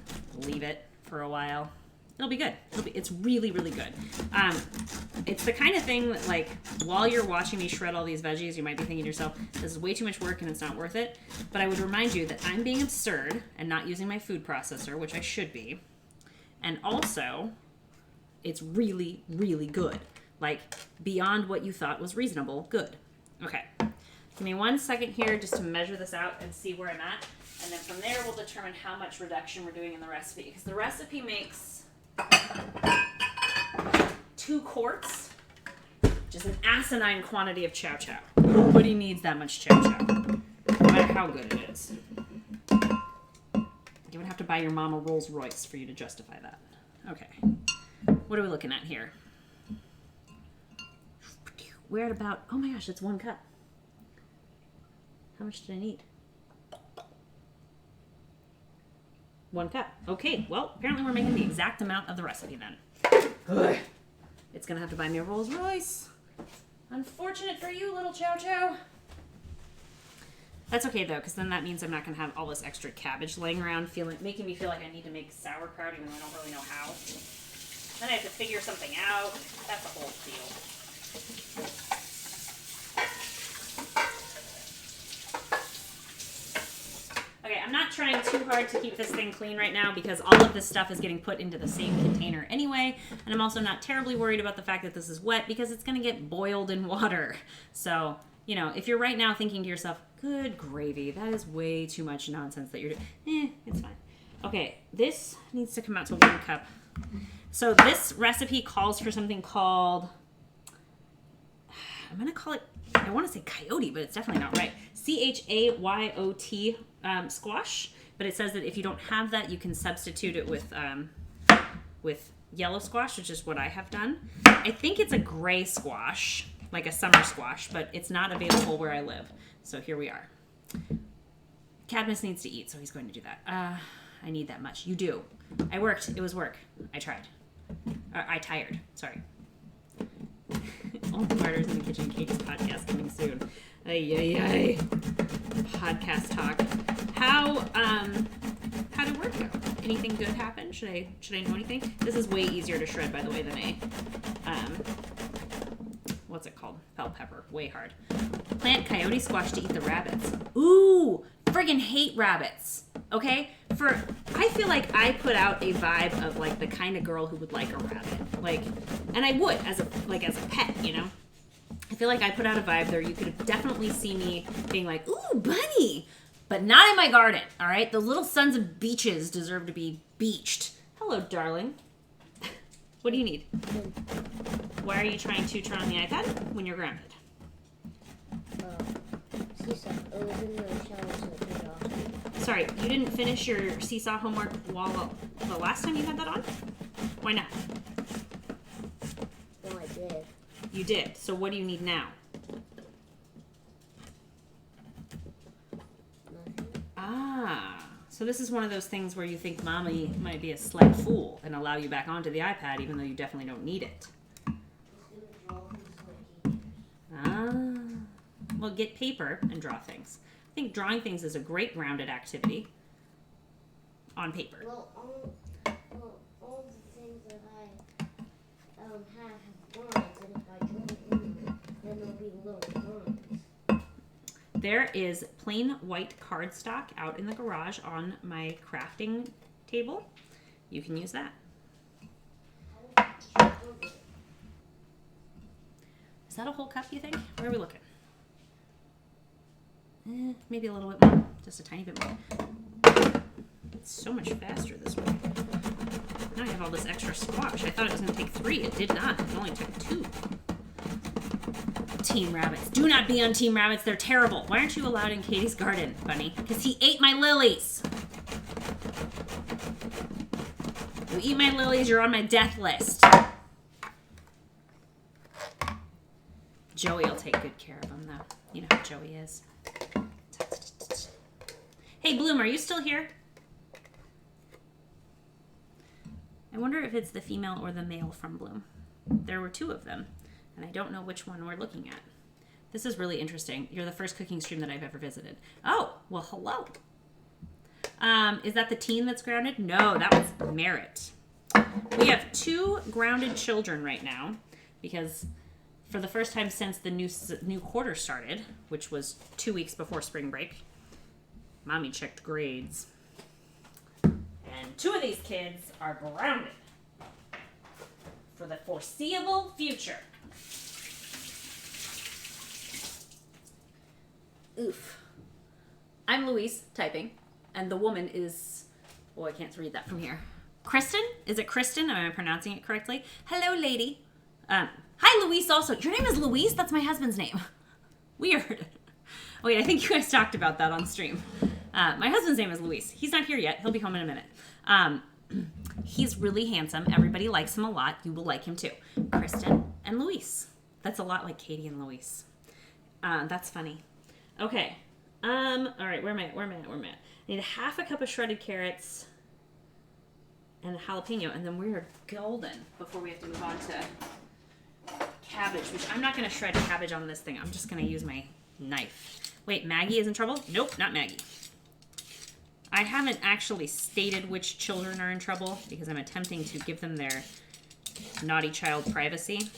leave it for a while. It'll be good. It's really, really good. It's the kind of thing that, like, while you're watching me shred all these veggies, you might be thinking to yourself, this is way too much work and it's not worth it. But I would remind you that I'm being absurd and not using my food processor, which I should be. And also, it's really, really good. Like, beyond what you thought was reasonable good. Okay. Give me 1 second here just to measure this out and see where I'm at. And then from there, we'll determine how much reduction we're doing in the recipe. Because the recipe makes 2 quarts, which is an asinine quantity of chow. Nobody needs that much chow, no matter how good it is. You would have to buy your mom a Rolls Royce for you to justify that. Okay, what are we looking at here? We're at about, oh my gosh, it's 1 cup. How much did I need? 1 cup. Okay, well, apparently we're making the exact amount of the recipe then. Ugh. It's gonna have to buy me a Rolls Royce. Unfortunate for you, little chow. That's okay though, because then that means I'm not gonna have all this extra cabbage laying around, making me feel like I need to make sauerkraut even though I don't really know how. Then I have to figure something out. That's a whole deal. Okay, I'm not trying too hard to keep this thing clean right now because all of this stuff is getting put into the same container anyway. And I'm also not terribly worried about the fact that this is wet because it's going to get boiled in water. So, you know, if you're right now thinking to yourself, good gravy, that is way too much nonsense that you're doing. It's fine. Okay, this needs to come out to 1 cup. So this recipe calls for something called, I'm going to call it, I want to say coyote, but it's definitely not right. CHAYOT squash. But it says that if you don't have that, you can substitute it with yellow squash, which is what I have done. I think it's a gray squash, like a summer squash, but it's not available where I live. So here we are. Cadmus needs to eat, so he's going to do that. I need that much. You do. I worked. It was work. I tried. I tired. Sorry. All the Martyrs in the Kitchen Cakes podcast coming soon. Ay. Podcast talk. How did work go? Anything good happen? Should I know anything? This is way easier to shred, by the way, than a what's it called? Bell pepper. Way hard. Plant coyote squash to eat the rabbits. Ooh, friggin' hate rabbits. Okay? I feel like I put out a vibe of like the kind of girl who would like a rabbit. Like, and I would as a pet, you know? I feel like I put out a vibe there. You could definitely see me being like, ooh, bunny. But not in my garden, all right? The little sons of beaches deserve to be beached. Hello, darling. What do you need? Why are you trying to turn on the iPad when you're grounded? Seesaw. It was in the shower, so it turned off. Sorry, you didn't finish your seesaw homework while the last time you had that on? Why not? No, I did. You did. So what do you need now? Nothing. Ah. So this is one of those things where you think mommy might be a slight fool and allow you back onto the iPad even though you definitely don't need it. Ah. Well, get paper and draw things. I think drawing things is a great grounded activity on paper. Well, all the things that I have lines, and if I draw them, then there'll be little lines. There is plain white cardstock out in the garage on my crafting table. You can use that. Is that a whole cup, you think? Where are we looking? Maybe a little bit more. Just a tiny bit more. It's so much faster this way. Now I have all this extra squash. I thought it was going to take 3. It did not. It only took 2. Team rabbits. Do not be on Team Rabbits. They're terrible. Why aren't you allowed in Katie's garden, Bunny? Because he ate my lilies. You eat my lilies, you're on my death list. Joey will take good care of them, though. You know how Joey is. Hey, Bloom, are you still here? I wonder if it's the female or the male from Bloom. There were 2 of them, and I don't know which one we're looking at. This is really interesting. You're the first cooking stream that I've ever visited. Oh, well, hello. Is that the teen that's grounded? No, that was Merritt. We have 2 grounded children right now because for the first time since the new quarter started, which was 2 weeks before spring break, Mommy checked grades. And 2 of these kids are grounded for the foreseeable future. Oof. I'm Louise, typing, and the woman is... Oh, I can't read that from here. Kristen? Is it Kristen? Am I pronouncing it correctly? Hello, lady. Hi, Louise also. Your name is Louise? That's my husband's name. Weird. Oh, wait, I think you guys talked about that on stream. My husband's name is Luis. He's not here yet. He'll be home in a minute. He's really handsome. Everybody likes him a lot. You will like him too. Kristen and Luis. That's a lot like Katie and Luis. That's funny. Okay. All right, where am I at? I need a half a cup of shredded carrots and a jalapeno, and then we're golden before we have to move on to cabbage, which I'm not going to shred cabbage on this thing. I'm just going to use my knife. Wait, Maggie is in trouble? Nope, not Maggie. I haven't actually stated which children are in trouble because I'm attempting to give them their naughty child privacy.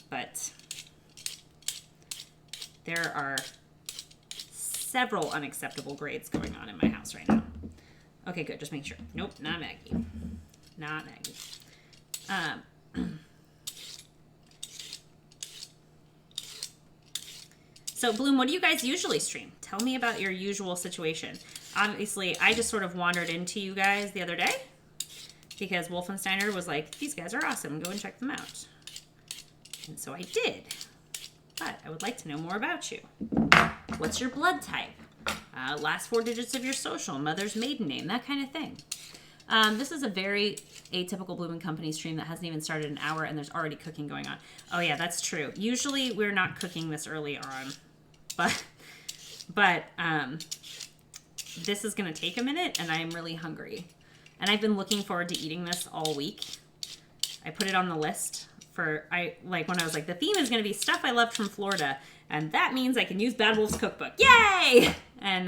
But there are several unacceptable grades going on in my house right now. Okay, good. Just make sure. Nope, not Maggie. Not Maggie. So, Bloom, what do you guys usually stream? Tell me about your usual situation. Obviously, I just sort of wandered into you guys the other day because Wolfensteiner was like, these guys are awesome. Go and check them out. And so I did. But I would like to know more about you. What's your blood type? Last 4 digits of your social, mother's maiden name, that kind of thing. This is a very atypical Bloom & Company stream that hasn't even started an hour and there's already cooking going on. Oh yeah, that's true. Usually we're not cooking this early on, but this is going to take a minute and I'm really hungry. And I've been looking forward to eating this all week. I put it on the list for, when I was like, the theme is going to be stuff I loved from Florida. And that means I can use BadWolf's cookbook. Yay! And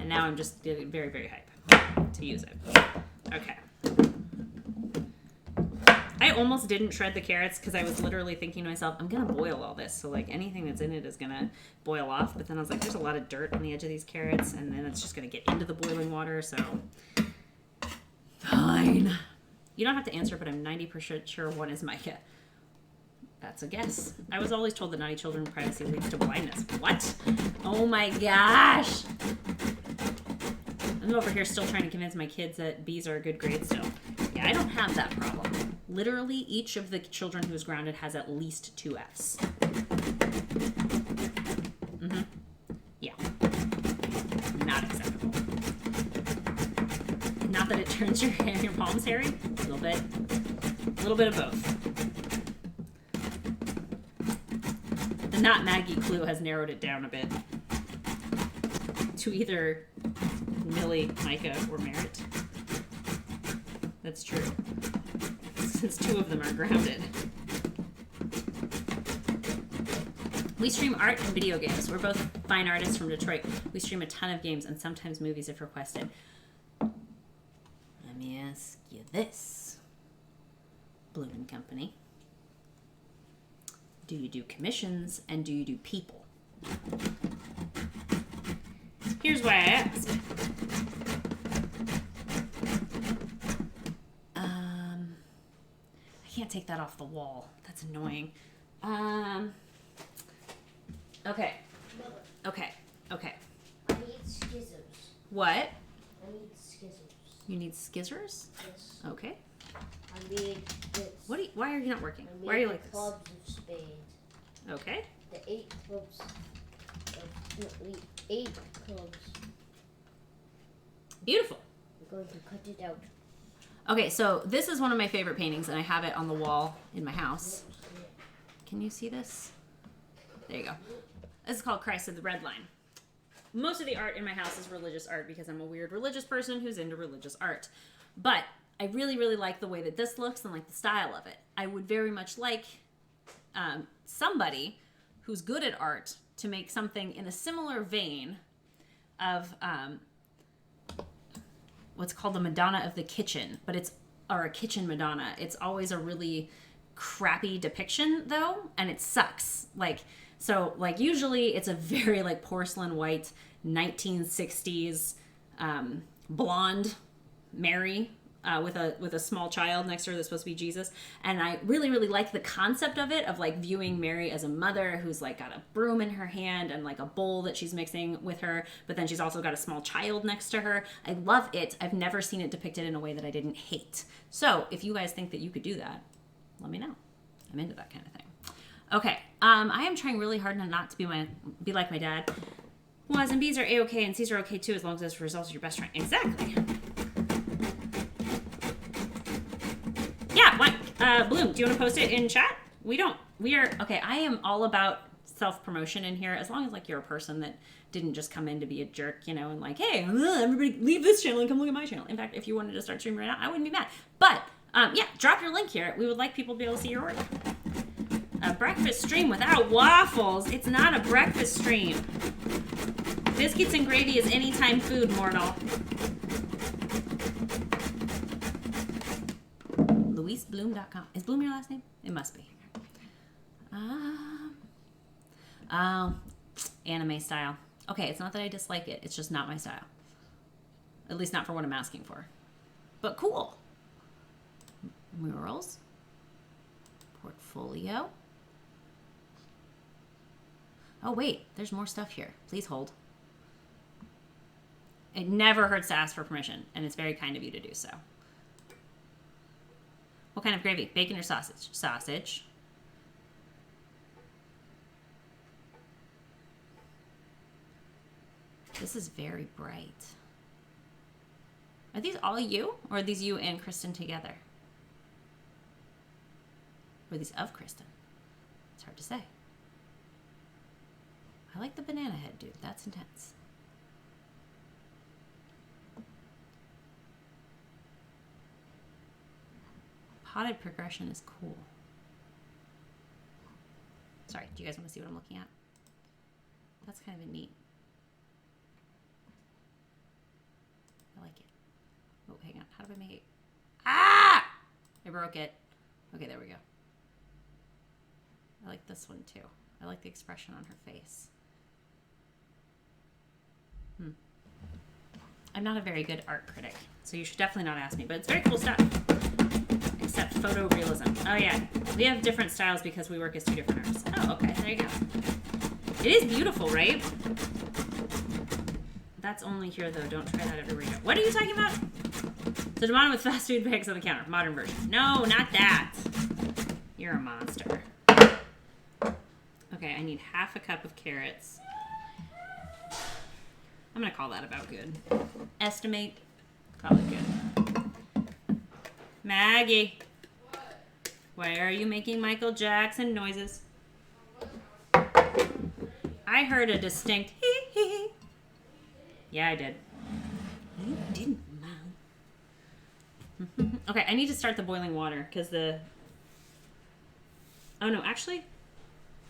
now I'm just getting very, very hype to use it. Okay. I almost didn't shred the carrots because I was literally thinking to myself, I'm going to boil all this. So, anything that's in it is going to boil off. But then I was like, there's a lot of dirt on the edge of these carrots. And then it's just going to get into the boiling water. So, fine. You don't have to answer, but I'm 90% sure one is Micah. That's a guess. I was always told that naughty children privacy leads to blindness. What? Oh my gosh. I'm over here still trying to convince my kids that B's are a good grade still. Yeah, I don't have that problem. Literally, each of the children who's grounded has at least 2 Fs. Mm-hmm. Yeah. Not acceptable. Not that it turns your palms hairy. A little bit. A little bit of both. The not Maggie clue has narrowed it down a bit to either Millie, Micah, or Merritt. That's true. Since 2 of them are grounded. We stream art and video games. We're both fine artists from Detroit. We stream a ton of games and sometimes movies if requested. Let me ask you this, Bloom and Company. Do you do commissions and do you do people? Here's why I ask. I can't take that off the wall. That's annoying. Okay. Okay. Okay. I need scissors. What? I need scissors. You need skizzers? Yes. Okay. I need this. Why are you not working? I need Why are you the like this? clubs of spades. Okay. The 8 clubs. The 8 clubs. Beautiful. I'm going to cut it out. Okay, so this is one of my favorite paintings, and I have it on the wall in my house. Can you see this? There you go. This is called Christ of the Red Line. Most of the art in my house is religious art because I'm a weird religious person who's into religious art. But I really, really like the way that this looks and like the style of it. I would very much like somebody who's good at art to make something in a similar vein of what's called the Madonna of the Kitchen, or a kitchen Madonna. It's always a really crappy depiction though, and it sucks. Usually it's a very like porcelain white 1960s blonde Mary with a small child next to her that's supposed to be Jesus. And I really, really like the concept of it, of like viewing Mary as a mother who's like got a broom in her hand and like a bowl that she's mixing with her, but then she's also got a small child next to her. I love it. I've never seen it depicted in a way that I didn't hate. So if you guys think that you could do that, let me know. I'm into that kind of thing. Okay, I am trying really hard not to be like my dad. Well, as and B's are A-okay and C's are okay too, as long as this results in your best friend. Exactly. Yeah, what? Bloom, do you want to post it in chat? We are, okay, I am all about self-promotion in here, as long as like you're a person that didn't just come in to be a jerk, and like, hey, everybody leave this channel and come look at my channel. In fact, if you wanted to start streaming right now, I wouldn't be mad. But, yeah, drop your link here. We would like people to be able to see your work. A breakfast stream without waffles. It's not a breakfast stream. Biscuits and gravy is anytime food, mortal. LuisBloom.com. Is Bloom your last name? It must be. Anime style. Okay, it's not that I dislike it. It's just not my style. At least not for what I'm asking for. But cool. Murals. Portfolio. Oh, wait. There's more stuff here. Please hold. It never hurts to ask for permission, and it's very kind of you to do so. What kind of gravy? Bacon or sausage? Sausage. This is very bright. Are these all you? Or are these you and Kristen together? Or are these of Kristen? It's hard to say. I like the banana head, dude. That's intense. Potted progression is cool. Sorry, do you guys want to see what I'm looking at? That's kind of a neat. I like it. Oh, hang on. How do I make it? Ah! I broke it. Okay, there we go. I like this one too. I like the expression on her face. I'm not a very good art critic, so you should definitely not ask me, but it's very cool stuff. Except photorealism. Oh yeah, we have different styles because we work as 2 different artists. Oh, okay, there you go. It is beautiful, right? That's only here though. Don't try that everywhere you go. What are you talking about? So Demano with fast food bags on the counter. Modern version. No, not that. You're a monster. Okay, I need half a cup of carrots. I'm going to call that about good. Estimate. Call it good. Maggie. Why are you making Michael Jackson noises? I heard a distinct hee hee. Yeah, I did. You didn't, Mom. Okay, I need to start the boiling water because the... Oh, no, actually,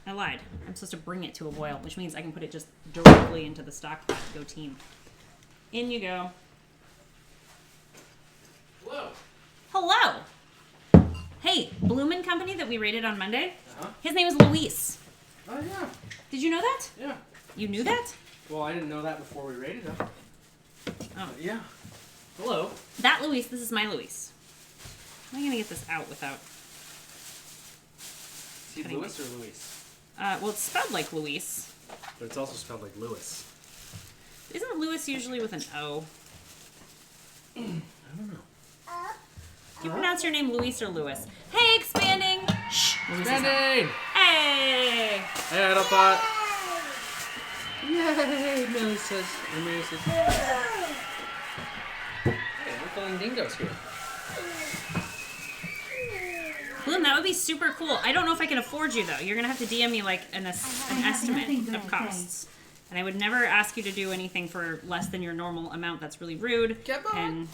I lied. I'm supposed to bring it to a boil, which means I can put it just directly into the stock pot. Go team. In you go. Hello. Hello. Hey, Bloomin' Company that we rated on Monday, Uh-huh. his name is Luis. Oh, yeah. Did you know that? Yeah. You knew that? Well, I didn't know that before we rated him. Oh. Yeah. Hello. That Luis, this is my Luis. How am I going to get this out without... Is he Lewis or Luis? Well, it's spelled like Luis. But it's also spelled like Lewis. Isn't Lewis usually with an O? I don't know. Do you pronounce your name Luis or Lewis? Hey, expanding! Shh! Luis is out. Expanding! Hey! Hey, Idlepot! Yay! Millie says, or Mary says, hey, Uncle and Dingo's here. Bloom, that would be super cool. I don't know if I can afford you, though. You're going to have to DM me, like, an estimate nothing good of to costs. And I would never ask you to do anything for less than your normal amount. That's really rude. Come on. And,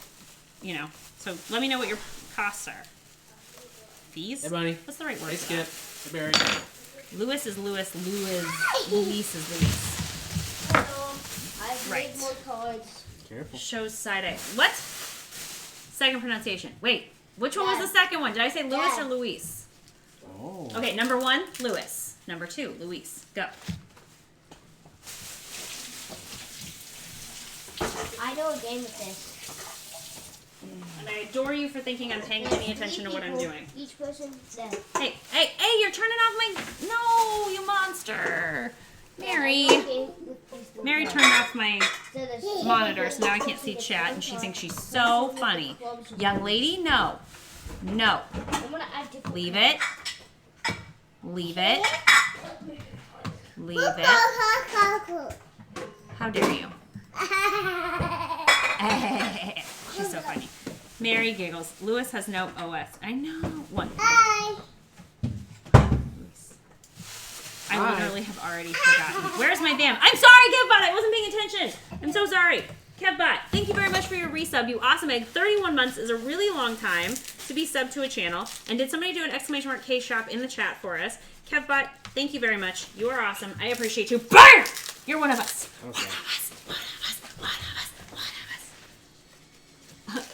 you know, so let me know what your costs are. Fees? Hey, Bunny. What's the right word Hey, for that? Skip. Hey, Barry. Lewis is Lewis. Luis is Luis. I've Right. made more cards. Careful. Shows side A. What? Second pronunciation. Wait. Which one was Dad. the second one? Did I say Lewis Dad. or Luis? Oh. Okay, number 1, Lewis. Number 2, Luis. Go. I know a game with this. And I adore you for thinking I'm paying any attention to what I'm doing. Each person, yeah. Hey, you're turning off my... No, you monster. Mary. Mary turned off my monitor, so now I can't see chat, and she thinks she's so funny. Young lady, no. No. I'm gonna add different Leave it. Leave it. Leave it. How dare you? She's so funny. Mary giggles. Lewis has no OS. I know. What? Hi. I literally have already forgotten. Where's my damn? I'm sorry, Kevbot. I wasn't paying attention. I'm so sorry. Kevbot, thank you very much for your resub. You awesome egg. 31 months is a really long time to be subbed to a channel. And did somebody do an !K shop in the chat for us? Kevbot, thank you very much. You are awesome. I appreciate you. Burn! You're one of us. Okay.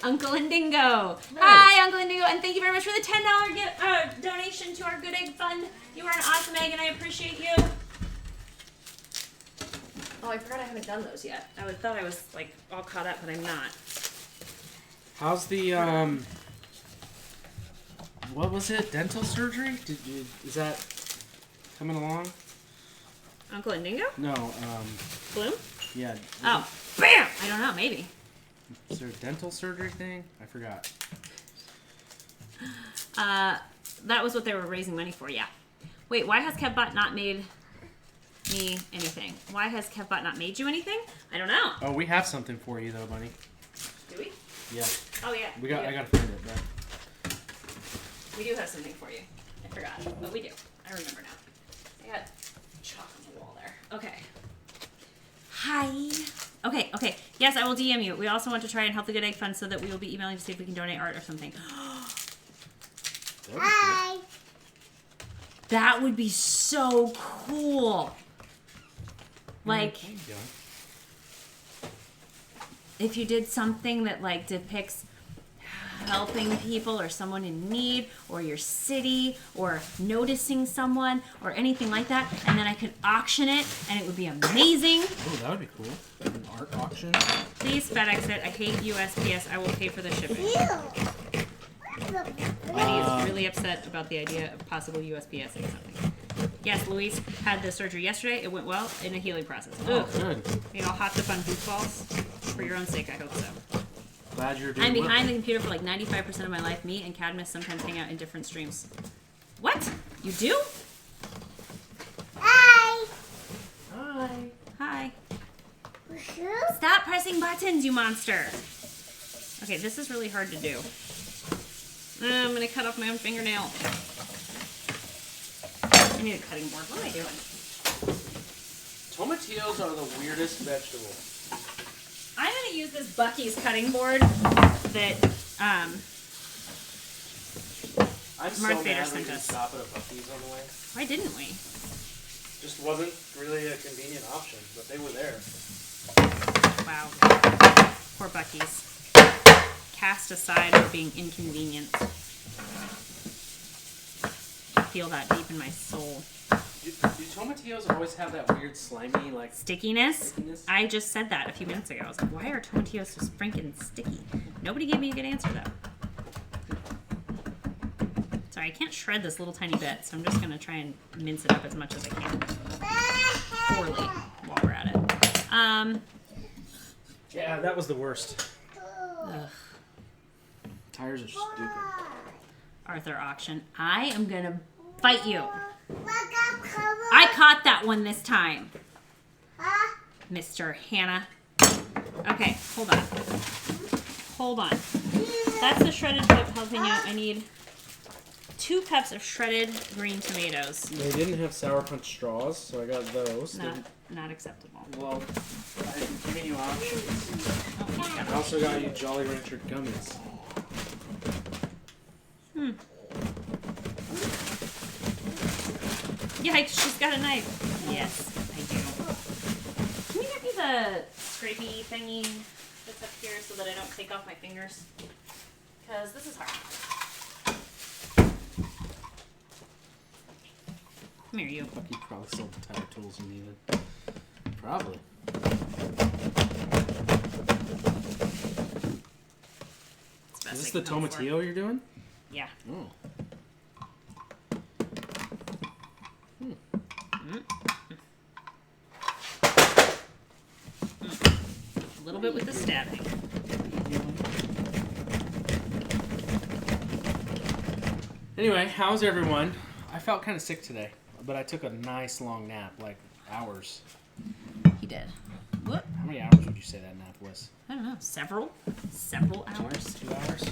Uncle Indigo. Hi, Uncle Indigo, and thank you very much for the $10 donation to our Good Egg Fund. You are an awesome egg, and I appreciate you. Oh, I forgot I haven't done those yet. I thought I was like all caught up, but I'm not. How's the, what was it? Dental surgery? Is that coming along? Uncle Indigo? No, Bloom? yeah. Oh, bam! I don't know. Maybe. Is there a dental surgery thing? I forgot. That was what they were raising money for. Yeah. Wait, why has Kevbot not made me anything? Why has Kevbot not made you anything? I don't know. Oh, we have something for you though, Bunny. Do we? Yeah. Oh yeah. I gotta find it, but We do have something for you. I forgot, but we do. I remember now. I got chalk on the wall there. Okay. Hi. Okay. Yes, I will DM you. We also want to try and help the Good Egg Fund so that we will be emailing to see if we can donate art or something. Hi. That would be so cool. Like, there you go. if you did something that like depicts helping people or someone in need or your city or noticing someone or anything like that, and then I could auction it and it would be amazing. Oh, that would be cool. An art auction. Please FedEx it. I hate USPS. I will pay for the shipping. Betty is really upset about the idea of possible USPSing something. Yes, Luis had the surgery yesterday. It went well in a healing process. Oh, Ugh. good. You all hopped up on goofballs. For your own sake, I hope so. glad you're doing I'm well. behind the computer for like 95% of my life. Me and Cadmus sometimes hang out in different streams. What? You do? Hi. Hi. Hi. Bonjour. Stop pressing buttons, you monster. Okay, this is really hard to do. I'm gonna cut off my own fingernail. I need a cutting board. What am I doing? Tomatillos are the weirdest vegetable. I'm gonna use this Bucky's cutting board that I'm so Marth Vader mad we sent didn't us. stop at a Buc-ee's on the way. Why didn't we? Just wasn't really a convenient option, but they were there. Wow. Poor Bucky's. Cast aside of being inconvenienced. I feel that deep in my soul. Do tomatillos always have that weird slimy, like... Stickiness? Stickiness? I just said that a few minutes ago. I was like, why are tomatillos so freaking sticky? Nobody gave me a good answer, though. Sorry, I can't shred this little tiny bit, so I'm just going to try and mince it up as much as I can. Poorly, while we're at it. Yeah, that was the worst. Ugh. Tires are stupid. Arthur auction. I am going to fight you. I caught that one this time. Mr. Hannah. Okay, hold on. Hold on. That's the shredded jalapeno. I need 2 cups of shredded green tomatoes. They didn't have Sour Punch straws, so I got those. Not acceptable. Well, I'm giving you options. Oh, I also got you Jolly Rancher gummies. Yikes, she's got a knife. Yes, I do. Can you get me the scrapey thingy that's up here so that I don't take off my fingers? Because this is hard. Come here, you. Bucky probably sold the type of tools you needed. Probably. It's best Is this I the can hope for. tomatillo you're doing? Yeah. Oh. A little bit with the stabbing. Anyway, how's everyone? I felt kind of sick today, but I took a nice long nap, like hours. He did. What? How many hours would you say that nap was? I don't know. Several hours. 2 hours?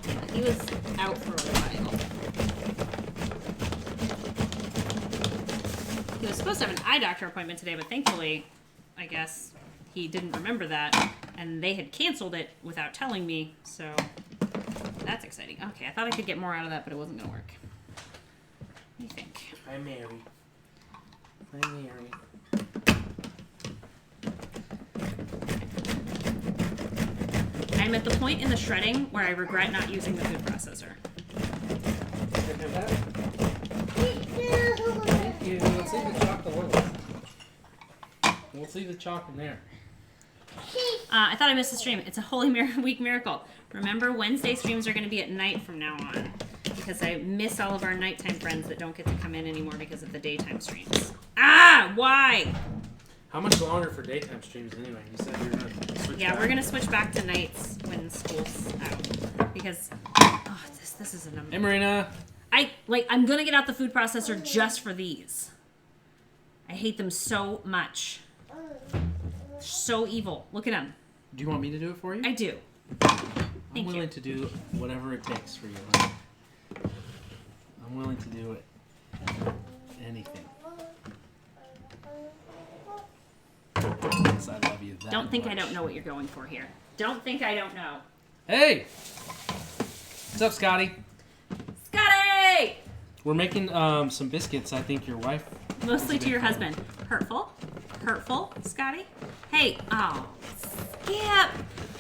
Yeah, he was out for a while. He was supposed to have an eye doctor appointment today, but thankfully, I guess, he didn't remember that, and they had canceled it without telling me, so that's exciting. Okay, I thought I could get more out of that, but it wasn't going to work. What do you think? Hi, Mary. Hi, Mary. I'm at the point in the shredding where I regret not using the food processor. Thank you. Let's leave the chalk alone. Let's leave the chalk in there. I thought I missed the stream. It's a Holy Week miracle. Remember, Wednesday streams are going to be at night from now on. Because I miss all of our nighttime friends that don't get to come in anymore because of the daytime streams. Ah! Why? How much longer for daytime streams anyway? You said you were going to switch Yeah, back. we're going to switch back to nights when school's out. Because, oh, this is a number. Hey, Marina. I'm going to get out the food processor just for these. I hate them so much. So evil. Look at them. Do you want me to do it for you? I do. I'm Thank willing you. to do whatever it takes for you, honey. I'm willing to do it. Anything. Yes, I love you that Don't think I much. don't know what you're going for here. Don't think I don't know. Hey! What's up, Scotty? Scotty! We're making some biscuits. I think your wife... Mostly to your husband. Hurtful? Hurtful, Scotty? Hey, oh, Skip!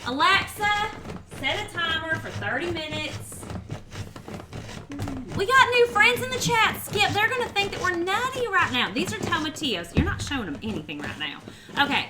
Alexa, set a timer for 30 minutes. We got new friends in the chat, Skip. They're going to think that we're nutty right now. These are tomatillos. You're not showing them anything right now. Okay.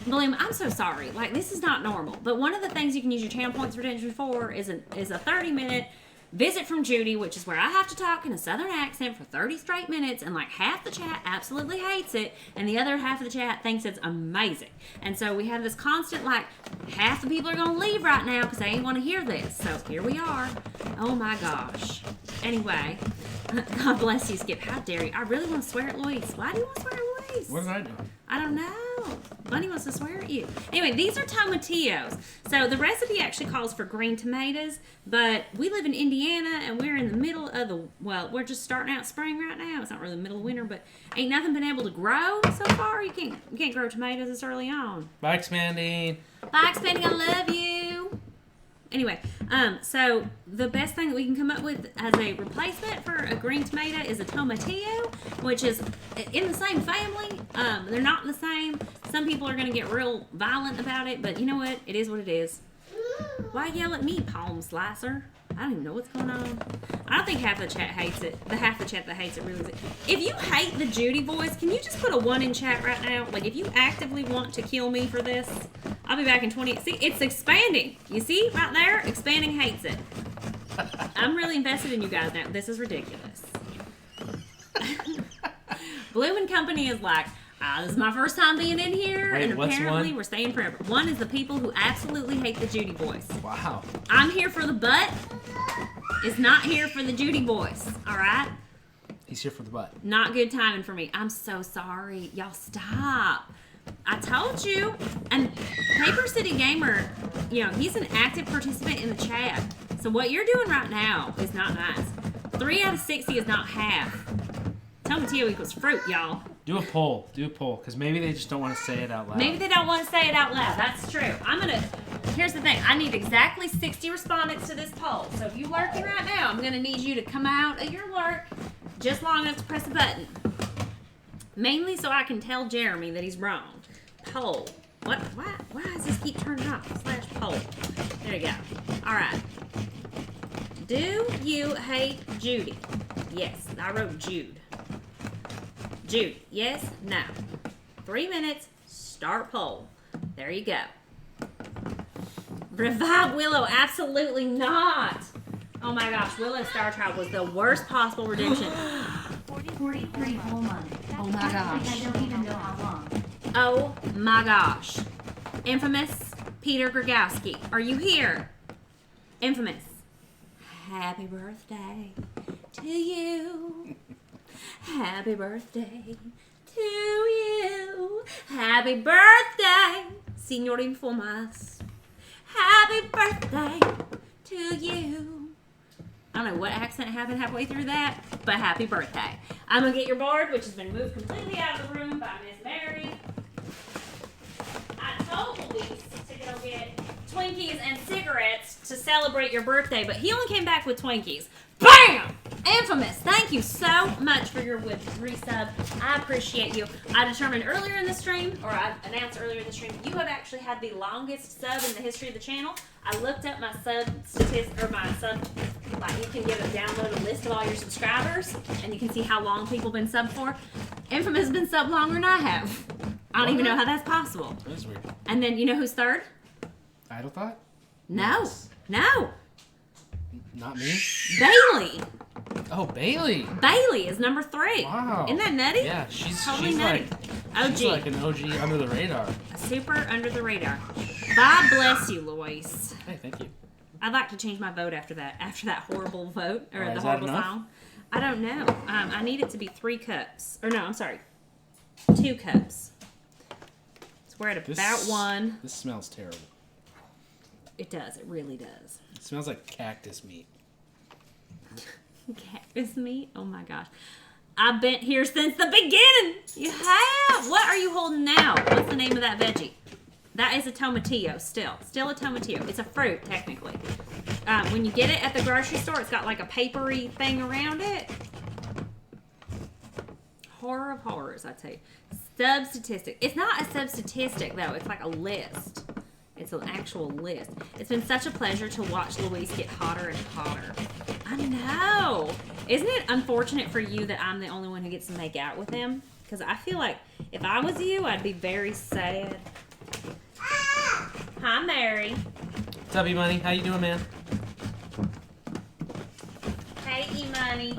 William, I'm so sorry. Like, this is not normal. But one of the things you can use your channel points redemption for is a 30-minute Visit from Judy, which is where I have to talk in a southern accent for 30 straight minutes, and like half the chat absolutely hates it, and the other half of the chat thinks it's amazing. And so we have this constant, like, half the people are going to leave right now because they ain't want to hear this. So here we are. Oh my gosh. Anyway, God bless you, Skip. How dare you? I really want to swear at Luis. Why do you want to swear at Luis? What did I do? I don't know. Bunny wants to swear at you. Anyway, these are tomatillos. So the recipe actually calls for green tomatoes, but we live in Indiana and we're in the middle of the, well, we're just starting out spring right now. It's not really the middle of winter, but ain't nothing been able to grow so far. You can't grow tomatoes this early on. Bye, expanding. Bye, expanding. I love you. Anyway, so the best thing that we can come up with as a replacement for a green tomato is a tomatillo, which is in the same family. They're not the same. Some people are going to get real violent about it, but you know what? It is what it is. Why yell at me, palm slicer? I don't even know what's going on. I don't think half the chat hates it. The half the chat that hates it really is it. If you hate the Judy voice, can you just put a 1 in chat right now? Like, if you actively want to kill me for this, I'll be back in 20. See, it's expanding. You see right there? Expanding hates it. I'm really invested in you guys now. This is ridiculous. Blue and Company is like, this is my first time being in here, Wait, and what's apparently one? we're staying forever. One is the people who absolutely hate the Judy voice. Wow. I'm here for the butt. It's not here for the Judy voice. All right? He's here for the butt. Not good timing for me. I'm so sorry. Y'all stop. I told you. And Paper City Gamer, you know, he's an active participant in the chat. So what you're doing right now is not nice. 3 out of 60 is not half. Tomatillo equals fruit, y'all. Do a poll. Do a poll, because maybe they just don't want to say it out loud. Maybe they don't want to say it out loud. That's true. Here's the thing. I need exactly 60 respondents to this poll. So if you're lurking right now, I'm going to need you to come out of your lurk just long enough to press a button. Mainly so I can tell Jeremy that he's wrong. Poll. What? Why does this keep turning off? / poll. There you go. All right. Do you hate Judy? Yes. I wrote Jude. Jude, yes, no. 3 minutes, start poll. There you go. Revive Willow, absolutely not. Oh my gosh, Willow Star Child was the worst possible redemption. 43 whole months. Oh my gosh. I don't even know how long. Oh my gosh. Infamous Peter Gragowski, are you here? Infamous. Happy birthday to you. Happy birthday to you. Happy birthday, Señor Informas. Happy birthday to you. I don't know what accent happened halfway through that, but happy birthday. I'm going to get your board, which has been moved completely out of the room by Miss Mary. I told Luis to go get Twinkies and cigarettes to celebrate your birthday, but he only came back with Twinkies. BAM! Infamous, thank you so much for your resub. I appreciate you. I determined earlier in the stream, or I announced earlier in the stream, you have actually had the longest sub in the history of the channel. I looked up my sub statistics, or my sub, like you can download a list of all your subscribers, and you can see how long people been subbed for. Infamous has been subbed longer than I have. I don't even know how that's possible. That's weird. And then you know who's third? Idle Thought? No, no, Not me? Bailey. Oh, Bailey. Bailey is number 3. Wow. Isn't that nutty? Yeah, she's Totally nutty. like OG. she's like an OG under the radar. A super under the radar. God bless you, Lois. Hey, thank you. I'd like to change my vote after that horrible vote, or Why, the is that horrible enough? song. I don't know. I need it to be 3 cups. Or no, I'm sorry. 2 cups. So we're at about 1. This smells terrible. It does. It really does. It smells like cactus meat. Cactus meat? Oh my gosh. I've been here since the beginning. You have? What are you holding now? What's the name of that veggie? That is a tomatillo still. Still a tomatillo. It's a fruit, technically. When you get it at the grocery store, it's got like a papery thing around it. Horror of horrors, I tell you. Sub-statistic. It's not a sub-statistic, though. It's like a list. It's an actual list. It's been such a pleasure to watch Luis get hotter and hotter. I know. Isn't it unfortunate for you that I'm the only one who gets to make out with him? Because I feel like if I was you, I'd be very sad. Hi, Mary. What's up, E-Money? How you doing, man? Hey, E-Money.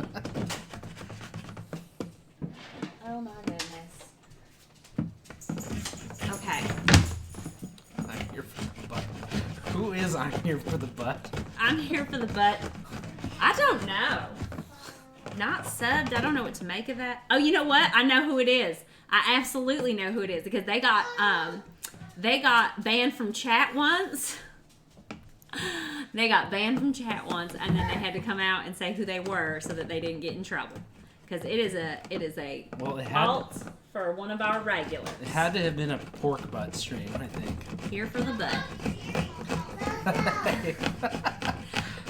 Oh my goodness. Okay. I'm here for the butt. Who is I'm here for the butt? I'm here for the butt. I don't know. Not subbed. I don't know what to make of that. Oh, you know what? I know who it is. I absolutely know who it is because they got banned from chat once. They got banned from chat once, and then they had to come out and say who they were so that they didn't get in trouble. Because it is a fault for one of our regulars. It had to have been a pork butt stream, I think. Here for the butt.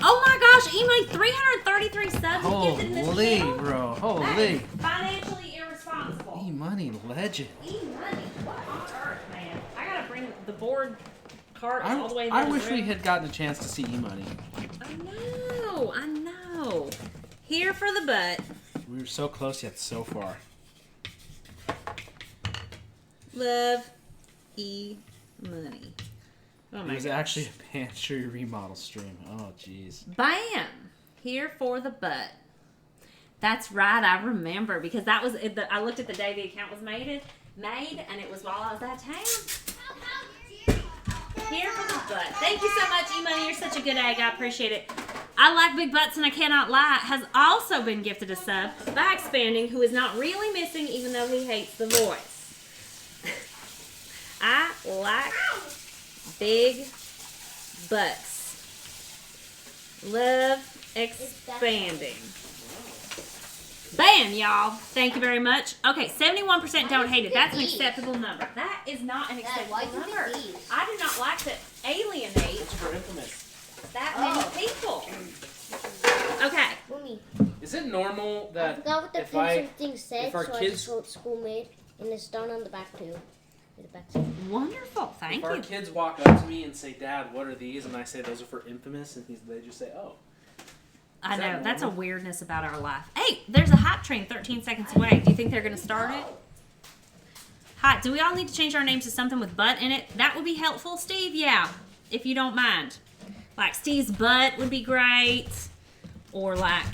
Oh my gosh, E-Money 333 subs gifted in this Holy, channel. bro. That Holy. is financially irresponsible. E-Money legend. E-Money, what on earth, man? I gotta bring the board carts all the way to I the wish we room. had gotten a chance to see E-Money. I know. Here for the butt. We were so close yet so far. Love E-Money. Oh It my was gosh. actually a pantry remodel stream. Oh, jeez. Bam! Here for the butt. That's right, I remember because that was I looked at the day the account was made, and it was while I was out of town. Here for the butt. Thank you so much, E-Money. You're such a good egg. I appreciate it. I like big butts and I cannot lie has also been gifted a sub by Expanding, who is not really missing even though he hates the voice. I like big butts. Love Expanding. Bam, y'all. Thank you very much. Okay, 71% don't hate it. That's an acceptable number. That is not an acceptable why do you number. pick these? I do not like to alienate For Infamous. that many people. Okay. Mommy, Is it normal I that forgot what the thing said, if our so I kids- just wrote school made, and it's done on the back too. The back side. Wonderful. Thank if our you. kids walk up to me and say, "Dad, what are these?" and I say those are for Infamous, and they just say, "Oh." I Is that know. That's a normal? weirdness about our life. Hey, there's a hype train 13 seconds away. Do you think they're going to start it? Hi, do we all need to change our names to something with butt in it? That would be helpful, Steve. Yeah, if you don't mind. Like Steve's butt would be great. Or like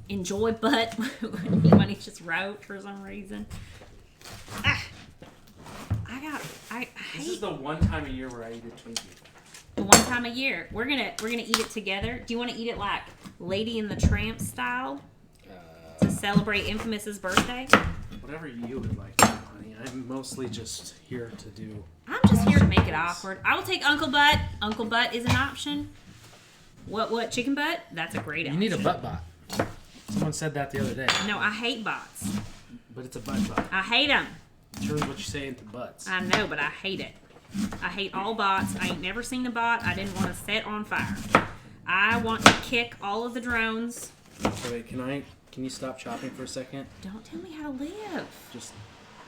enjoy butt. Money just wrote for some reason. Ah, I This is hate the one time a year where I eat a Twinkie. the one time a year. We're gonna eat it together. Do you want to eat it like Lady and the Tramp style to celebrate Infamous's birthday? Whatever you would like, honey. I'm mostly just here to do. I'm just here to make it awkward. I will take Uncle Butt. Uncle Butt is an option. What chicken butt? That's a great option. You need a butt bot. Someone said that the other day. No, I hate bots. But it's a butt bot. I hate them. Turns what you say into butts. I know, but I hate it. I hate all bots. I ain't never seen a bot I didn't want to set on fire. I want to kick all of the drones. So wait, can you stop chopping for a second? Don't tell me how to live. Just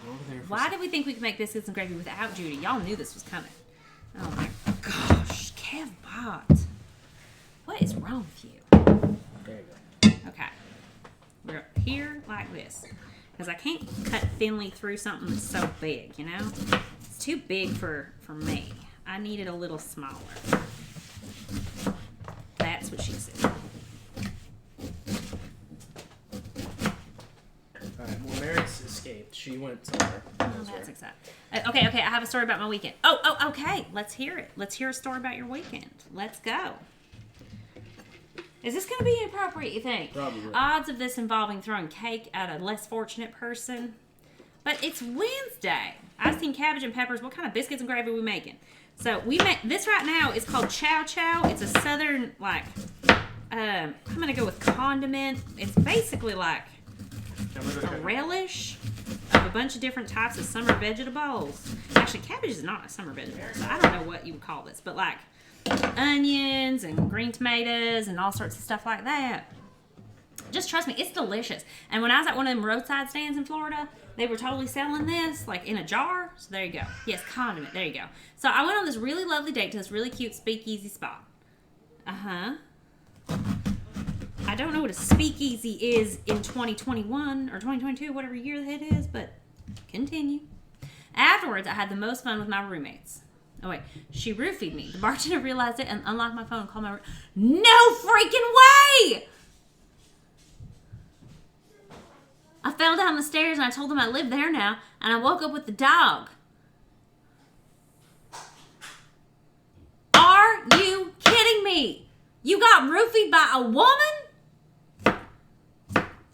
go over there for a Why second. did we think we could make biscuits and gravy without Judy? Y'all knew this was coming. Oh my gosh, Kev Bot. What is wrong with you? There you go. Okay. We're here like this. Because I can't cut thinly through something that's so big, you know? It's too big for me. I need it a little smaller. That's what she said. Alright, well, Mary's escaped. She went somewhere. Who Oh, knows that's where. exciting. Okay, I have a story about my weekend. Oh, okay. Let's hear it. Let's hear a story about your weekend. Let's go. Is this going to be appropriate, you think? Probably. Odds of this involving throwing cake at a less fortunate person. But it's Wednesday. I've seen cabbage and peppers. What kind of biscuits and gravy are we making? So we make this right now is called chow chow. It's a southern, like, I'm going to go with condiment. It's basically like a relish of a bunch of different types of summer vegetables. Actually, cabbage is not a summer vegetable, so I don't know what you would call this, but like onions and green tomatoes and all sorts of stuff like that. Just trust me, it's delicious. And when I was at one of them roadside stands in Florida, they were totally selling this like in a jar. So there you go. Yes, condiment. There you go. So I went on this really lovely date to this really cute speakeasy spot. Uh-huh. I don't know what a speakeasy is in 2021 or 2022, whatever year it is, but continue. Afterwards, I had the most fun with my roommates. Oh, wait. She roofied me. The bartender realized it and unlocked my phone and called my room. No freaking way! fell down the stairs and I told them I lived there now, and I woke up with the dog. Are you kidding me? You got roofied by a woman?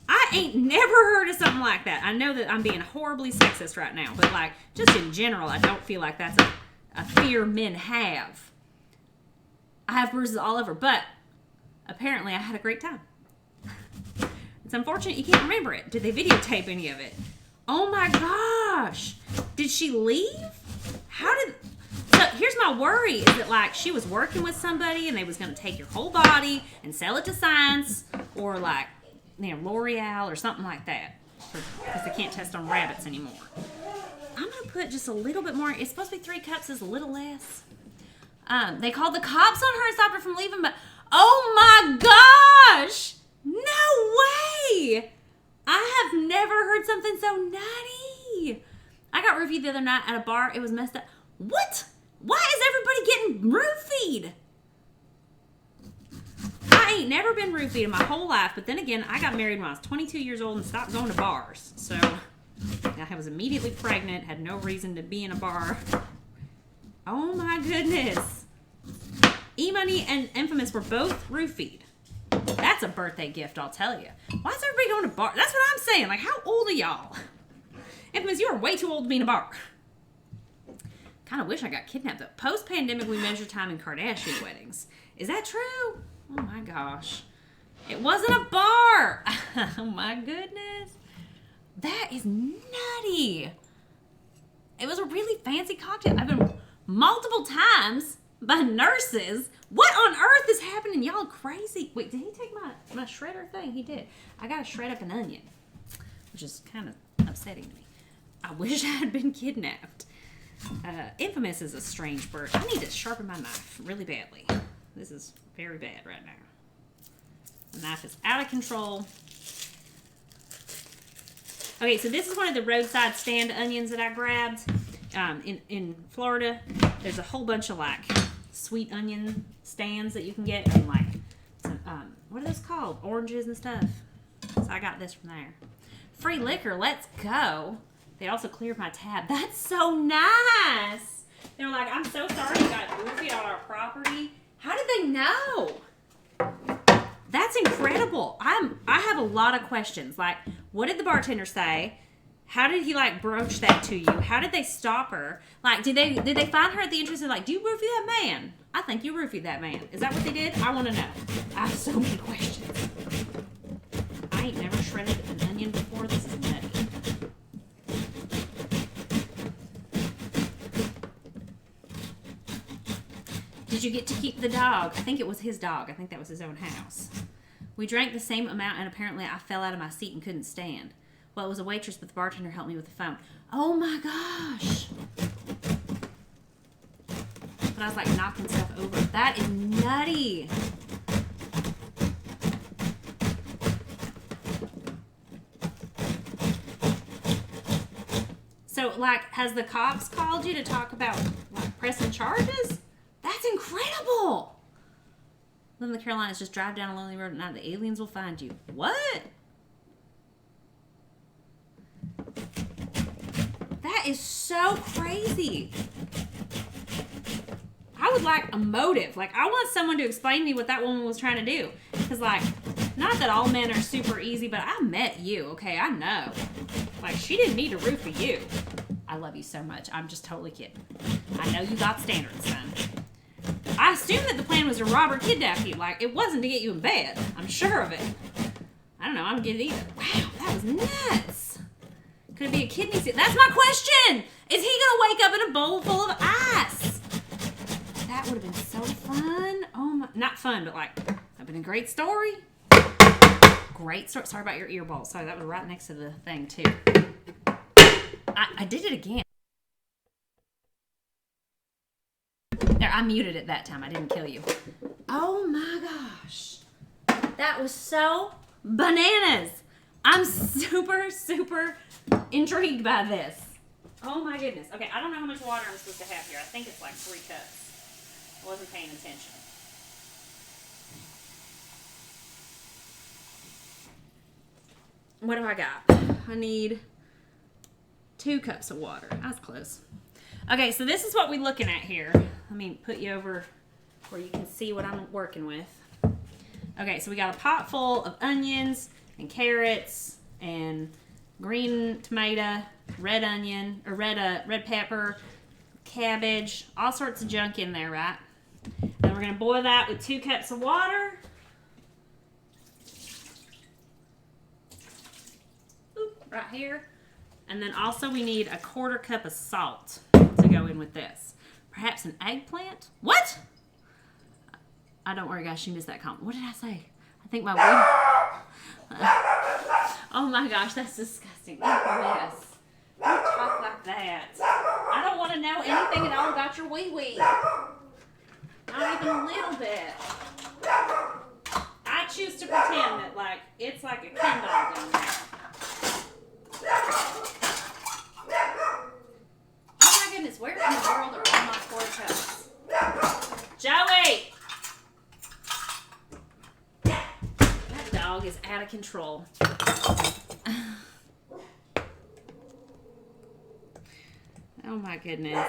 I ain't never heard of something like that. I know that I'm being horribly sexist right now, but like, just in general, I don't feel like that's a fear men have. I have bruises all over, but apparently I had a great time. It's unfortunate you can't remember it. Did they videotape any of it? Oh my gosh. Did she leave? So here's my worry, is that like she was working with somebody and they was going to take your whole body and sell it to science, or like, you know, L'Oreal or something like that, because they can't test on rabbits anymore. I'm going to put just a little bit more. It's supposed to be 3 cups, is a little less. They called the cops on her and stopped her from leaving, but oh my gosh! No way! I have never heard something so nutty. I got roofied the other night at a bar. It was messed up. What? Why is everybody getting roofied? I ain't never been roofied in my whole life, but then again, I got married when I was 22 years old and stopped going to bars. So I was immediately pregnant, had no reason to be in a bar. Oh my goodness. E-Money and Infamous were both roofied. That's a birthday gift, I'll tell you. Why is everybody going to bar? That's what I'm saying. Like, how old are y'all? Infamous, you are way too old to be in a bar. Kind of wish I got kidnapped, though. Post-pandemic, we measure time in Kardashian weddings. Is that true? Oh my gosh. It wasn't a bar. Oh my goodness. That is nutty. It was a really fancy cocktail. I've been multiple times by nurses. What on earth is happening? Y'all crazy. Wait, did he take my shredder thing? He did. I got to shred up an onion, which is kind of upsetting to me. I wish I had been kidnapped. Infamous is a strange bird. I need to sharpen my knife really badly. This is very bad right now. The knife is out of control. Okay, so this is one of the roadside stand onions that I grabbed. In Florida, there's a whole bunch of like sweet onion stands that you can get, and like some, what are those called? Oranges and stuff. So I got this from there. Free liquor, let's go. They also cleared my tab. That's so nice. They were like, I'm so sorry you got roofied on our property. How did they know? That's incredible. I have a lot of questions. Like, what did the bartender say? How did he like broach that to you? How did they stop her? Like, did they find her at the entrance and like, do you roofie that man? I think you roofied that man. Is that what they did? I want to know. I have so many questions. I ain't never shredded an onion before. This is nutty. Did you get to keep the dog? I think it was his dog. I think that was his own house. We drank the same amount, and apparently I fell out of my seat and couldn't stand. Well, it was a waitress, but the bartender helped me with the phone. Oh my gosh. But I was like knocking stuff over. That is nutty. So, like, has the cops called you to talk about like pressing charges? That's incredible. Live in the Carolinas, just drive down a lonely road and now the aliens will find you. What? That is so crazy. I would like a motive. Like, I want someone to explain to me what that woman was trying to do. Because, like, not that all men are super easy, but I met you, okay? I know. Like, she didn't need to roofie you. I love you so much. I'm just totally kidding. I know you got standards, son. I assume that the plan was to rob or kidnap you. Like, it wasn't to get you in bed. I'm sure of it. I don't know. I don't get it either. Wow, that was nuts. Could it be a kidney stone? That's my question. Is he going to wake up in a bowl full of ice? That would have been so fun. Oh my, not fun, but like, that would have been a great story. Great story. Sorry about your ear balls. Sorry, that was right next to the thing too. I did it again. There, I muted it that time. I didn't kill you. Oh my gosh. That was so bananas. I'm super, super intrigued by this. Oh my goodness. Okay, I don't know how much water I'm supposed to have here. I think it's like 3 cups. I wasn't paying attention. What do I got? I need 2 cups of water. That's close. Okay, so this is what we're looking at here. Let me put you over where you can see what I'm working with. Okay, so we got a pot full of onions and carrots and green tomato, red onion, or red pepper, cabbage, all sorts of junk in there, right? And we're gonna boil that with 2 cups of water. Oop, right here. And then also we need a 1/4 cup of salt to go in with this. Perhaps an eggplant? What? I don't worry, guys. She missed that comment. What did I say? I think my wee. Oh my gosh, that's disgusting. Yes. Don't talk like that. I don't want to know anything at all about your wee wee. Not even a little bit. I choose to pretend that like it's like a Ken doll down there. Oh my goodness, where in the world are all my 4 cups? Joey! That dog is out of control. Oh my goodness.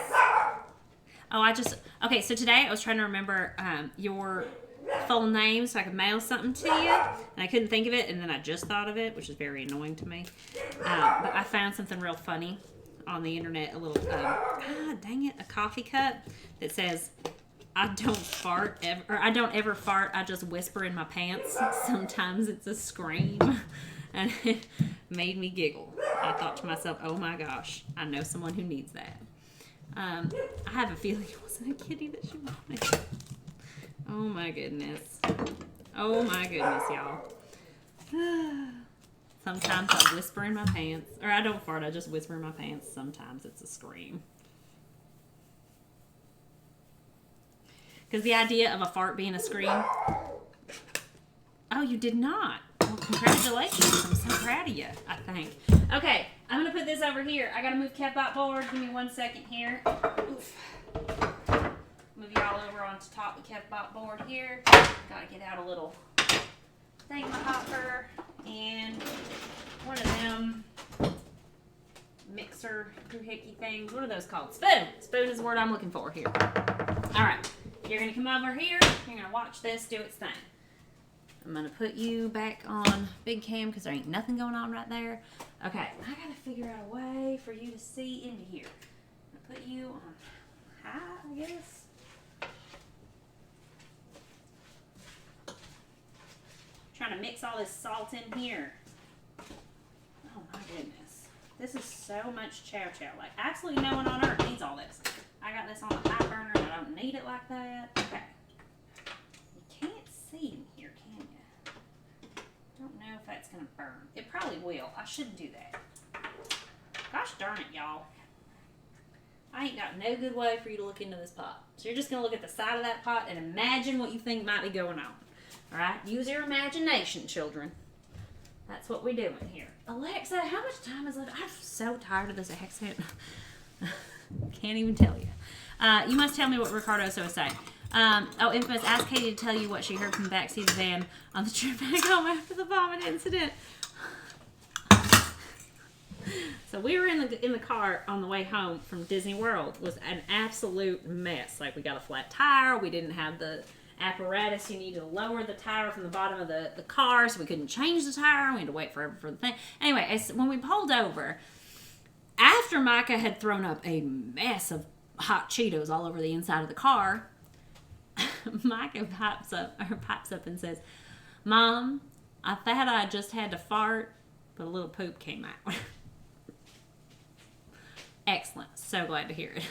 Oh, okay, so today I was trying to remember your full name so I could mail something to you, and I couldn't think of it, and then I just thought of it, which is very annoying to me. But I found something real funny on the internet, a little, dang it, a coffee cup that says, I don't fart ever, or I don't ever fart, I just whisper in my pants. Sometimes it's a scream. And it made me giggle. I thought to myself, oh my gosh, I know someone who needs that. I have a feeling it wasn't a kitty that she wanted. Oh my goodness. Oh my goodness, y'all. Sometimes I whisper in my pants. Or I don't fart, I just whisper in my pants. Sometimes it's a scream. Because the idea of a fart being a scream. Oh, you did not. Well, congratulations. I'm so proud of you, I think. Okay, I'm going to put this over here. I got to move Kepbot board. Give me 1 second here. Oof. Move y'all over onto top of Kepbot board here. Got to get out a little thingamahopper and one of them mixer doohickey things. What are those called? Spoon. Spoon is the word I'm looking for here. All right. You're going to come over here. You're going to watch this do its thing. I'm going to put you back on big cam because there ain't nothing going on right there. Okay, I got to figure out a way for you to see into here. I'm going to put you on high, I guess. Trying to mix all this salt in here. Oh my goodness. This is so much chow chow. Like, absolutely no one on earth needs all this. I got this on the high burner and I don't need it like that. Okay. You can't see in here, can you? Don't know if that's going to burn. It probably will. I shouldn't do that. Gosh darn it, y'all. I ain't got no good way for you to look into this pot. So you're just going to look at the side of that pot and imagine what you think might be going on. Alright? Use your imagination, children. That's what we're doing here. Alexa, how much time is left? I'm so tired of this accent. Can't even tell you. You must tell me what Ricardo was saying. Oh, Infamous asked Katie to tell you what she heard from the backseat of the van on the trip back home after the vomit incident. So we were in the car on the way home from Disney World. It was an absolute mess. Like, we got a flat tire. We didn't have the apparatus you need to lower the tire from the bottom of the car, so we couldn't change the tire. We had to wait forever for the thing. Anyway, when we pulled over, after Micah had thrown up a mess of hot Cheetos all over the inside of the car, Micah pipes up and says, Mom, I thought I just had to fart, but a little poop came out. Excellent. So glad to hear it.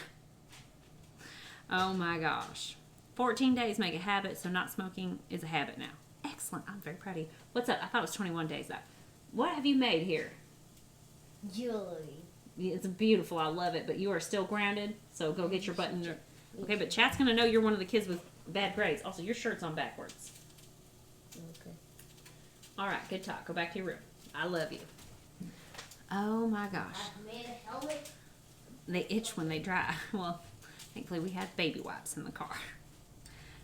Oh my gosh. 14 days make a habit, so not smoking is a habit now. Excellent. I'm very proud of you. What's up? I thought it was 21 days though. What have you made here? Jewelry. It's beautiful. I love it. But you are still grounded, so go get your button. Okay, but chat's going to know you're one of the kids with bad grades. Also, your shirt's on backwards. Okay. All right, good talk. Go back to your room. I love you. Oh my gosh. I made a helmet. They itch when they dry. Well, thankfully we have baby wipes in the car.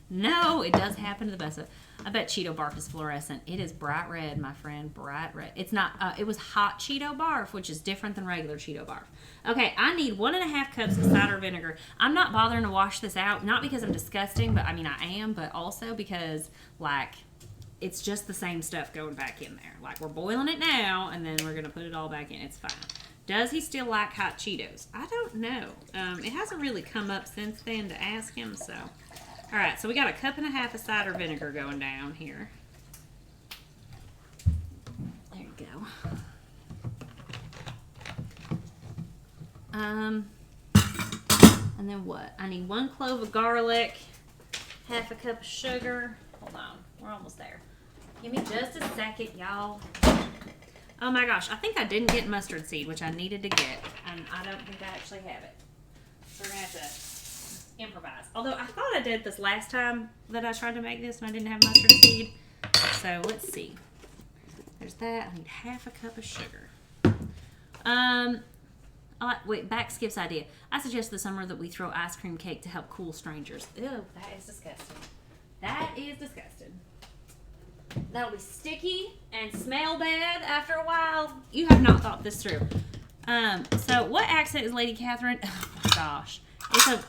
No, it does happen to the best of us. I bet Cheeto Barf is fluorescent. It is bright red, my friend. Bright red. It's not, it was hot Cheeto Barf, which is different than regular Cheeto Barf. Okay, I need 1.5 cups of cider vinegar. I'm not bothering to wash this out, not because I'm disgusting, but I mean, I am, but also because, like, it's just the same stuff going back in there. Like, we're boiling it now, and then we're going to put it all back in. It's fine. Does he still like hot Cheetos? I don't know. It hasn't really come up since then to ask him, so. All right, so we got 1.5 cups of cider vinegar going down here. There you go. And then what? I need 1 clove of garlic, 1/2 cup of sugar. Hold on, we're almost there. Give me just a second, y'all. Oh my gosh, I think I didn't get mustard seed, which I needed to get, and I don't think I actually have it. So we're gonna have to improvise. Although I thought I did this last time that I tried to make this and I didn't have mustard seed. So let's see. There's that. I need 1/2 cup of sugar. Wait, back Skip's idea. I suggest this summer that we throw ice cream cake to help cool strangers. Ew, that is disgusting. That is disgusting. That'll be sticky and smell bad after a while. You have not thought this through. So what accent is Lady Catherine? Oh my gosh.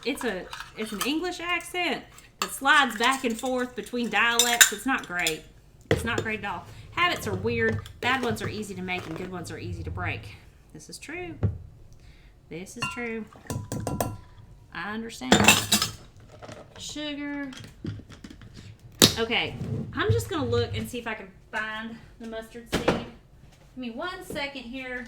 It's an English accent that slides back and forth between dialects. It's not great. It's not great at all. Habits are weird. Bad ones are easy to make and good ones are easy to break. This is true. This is true. I understand. Sugar. Okay, I'm just going to look and see if I can find the mustard seed. Give me 1 second here.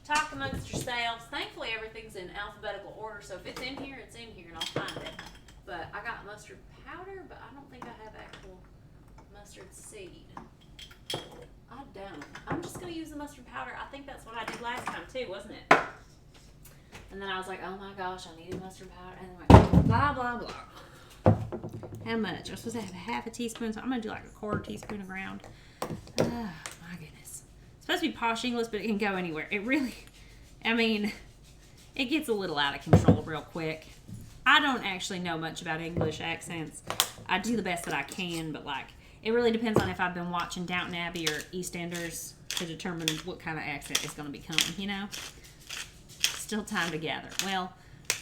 Talk amongst yourselves. Thankfully, everything's in alphabetical order, so if it's in here, it's in here, and I'll find it. But I got mustard powder, but I don't think I have actual mustard seed. I don't. I'm just going to use the mustard powder. I think that's what I did last time, too, wasn't it? And then I was like, oh my gosh, I needed mustard powder. And then like, blah, blah, blah. How much? I'm supposed to have 1/2 teaspoon, so I'm going to do like 1/4 teaspoon of ground. Oh, my goodness. It's supposed to be posh English, but it can go anywhere. It really, I mean, it gets a little out of control real quick. I don't actually know much about English accents. I do the best that I can, but like, it really depends on if I've been watching Downton Abbey or EastEnders to determine what kind of accent it's going to become, you know? Still time to gather. Well,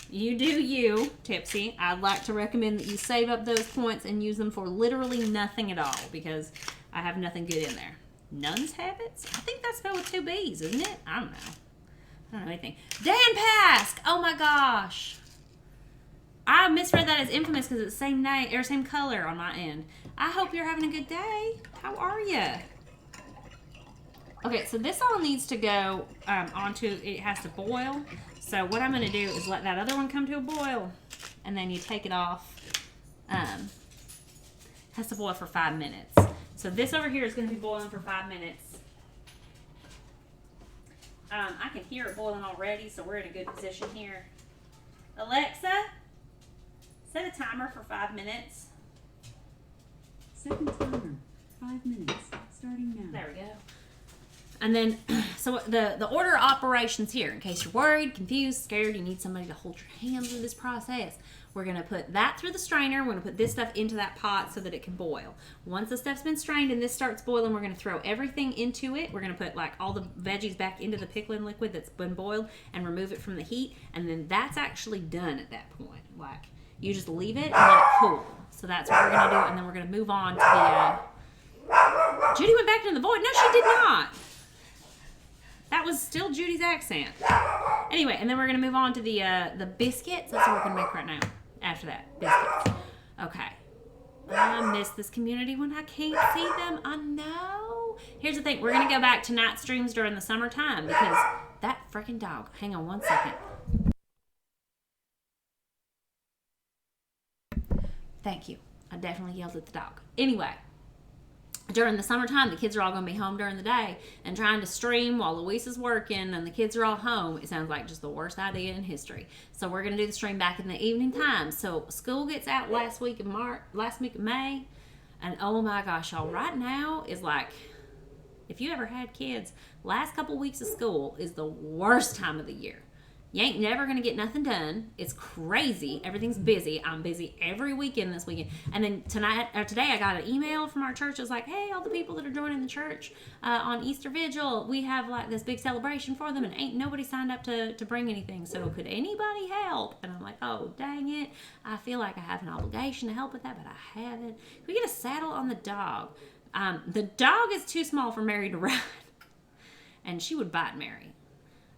you do you, Tipsy. I'd like to recommend that you save up those points and use them for literally nothing at all because I have nothing good in there. Nun's habits? I think that's spelled with 2 B's, isn't it? I don't know. I don't know anything. Dan Pask! Oh my gosh. I misread that as infamous because it's the same name or same color on my end. I hope you're having a good day. How are you? Okay, so this all needs to go onto, it has to boil. So what I'm going to do is let that other one come to a boil, and then you take it off. It has to boil for 5 minutes. So this over here is going to be boiling for 5 minutes. I can hear it boiling already, so we're in a good position here. Alexa, set a timer for 5 minutes. Second timer. 5 minutes. Starting now. There we go. And then, so the order of operations here, in case you're worried, confused, scared, you need somebody to hold your hand through this process. We're going to put that through the strainer. We're going to put this stuff into that pot so that it can boil. Once the stuff's been strained and this starts boiling, we're going to throw everything into it. We're going to put like all the veggies back into the pickling liquid that's been boiled and remove it from the heat. And then that's actually done at that point. Like, you just leave it and let it cool. So that's what we're going to do. And then we're going to move on to the... Judy went back into the void. No, she did not. That was still Judy's accent. Anyway, and then we're going to move on to the biscuits. That's what we're going to make right now. After that, biscuits. Okay. I miss this community when I can't see them. I know. Here's the thing. We're going to go back to night streams during the summertime because that freaking dog. Hang on 1 second. Thank you. I definitely yelled at the dog. Anyway. During the summertime, the kids are all going to be home during the day and trying to stream while Luis is working and the kids are all home. It sounds like just the worst idea in history. So we're going to do the stream back in the evening time. So school gets out last week of May. And oh my gosh, y'all, right now is like, if you ever had kids, last couple weeks of school is the worst time of the year. You ain't never going to get nothing done. It's crazy. Everything's busy. I'm busy every weekend this weekend. And then today I got an email from our church. It was like, hey, all the people that are joining the church on Easter Vigil, we have like this big celebration for them, and ain't nobody signed up to bring anything. So could anybody help? And I'm like, oh, dang it. I feel like I have an obligation to help with that, but I haven't. Can we get a saddle on the dog? The dog is too small for Mary to ride. And she would bite Mary.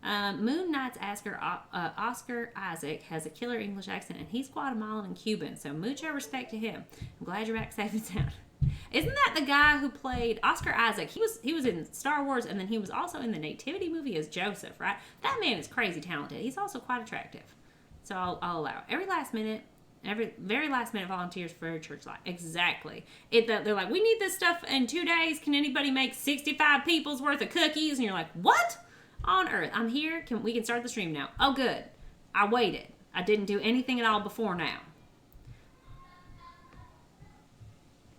Moon Knight's Oscar Isaac has a killer English accent, and he's Guatemalan and Cuban, so mucho respect to him. I'm glad you're back safe and sound. Isn't that the guy who played Oscar Isaac? He was in Star Wars, and then he was also in the Nativity movie as Joseph, right? That man is crazy talented. He's also quite attractive. So I'll allow it. Every very last minute volunteers for church life. Exactly. They're like, we need this stuff in 2 days. Can anybody make 65 people's worth of cookies? And you're like, what on earth? I'm here. We can start the stream now. Oh, good. I waited. I didn't do anything at all before now.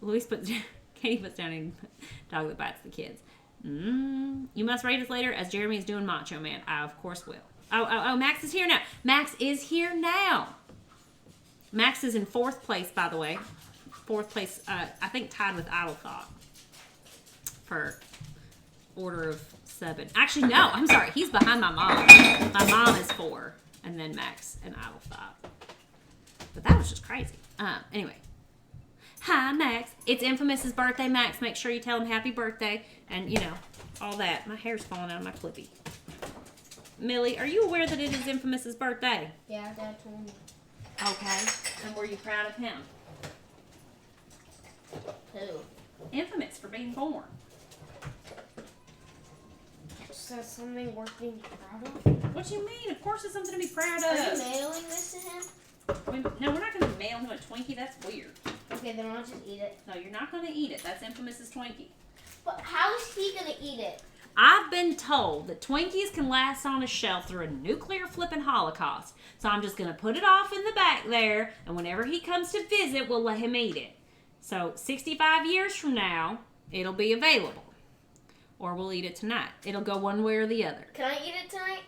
Katie puts down a dog that bites the kids. You must rate us later as Jeremy is doing Macho Man. I, of course, will. Oh, Max is here now. Max is here now. Max is in 4th place, by the way. 4th place, I think tied with Idle Thought for order of 7. Actually, no, I'm sorry. He's behind my mom. My mom is 4, and then Max and Idle Thought. But that was just crazy. Anyway. Hi, Max. It's Infamous's birthday, Max. Make sure you tell him happy birthday and, all that. My hair's falling out of my clippy. Millie, are you aware that it is Infamous's birthday? Yeah, Dad told me. Okay. And were you proud of him? Who? Infamous for being born. So that's something worth being proud of? What do you mean? Of course it's something to be proud Are you of. mailing this to him? No, we're not going to mail him a Twinkie. That's weird. Okay, then I'll just eat it. No, you're not going to eat it. That's Infamous's Twinkie. But how is he gonna eat it? I've been told that Twinkies can last on a shelf through a nuclear flipping holocaust. So I'm just going to put it off in the back there, and whenever he comes to visit, we'll let him eat it. So 65 years from now, it'll be available. Or we'll eat it tonight. It'll go one way or the other. Can I eat it tonight?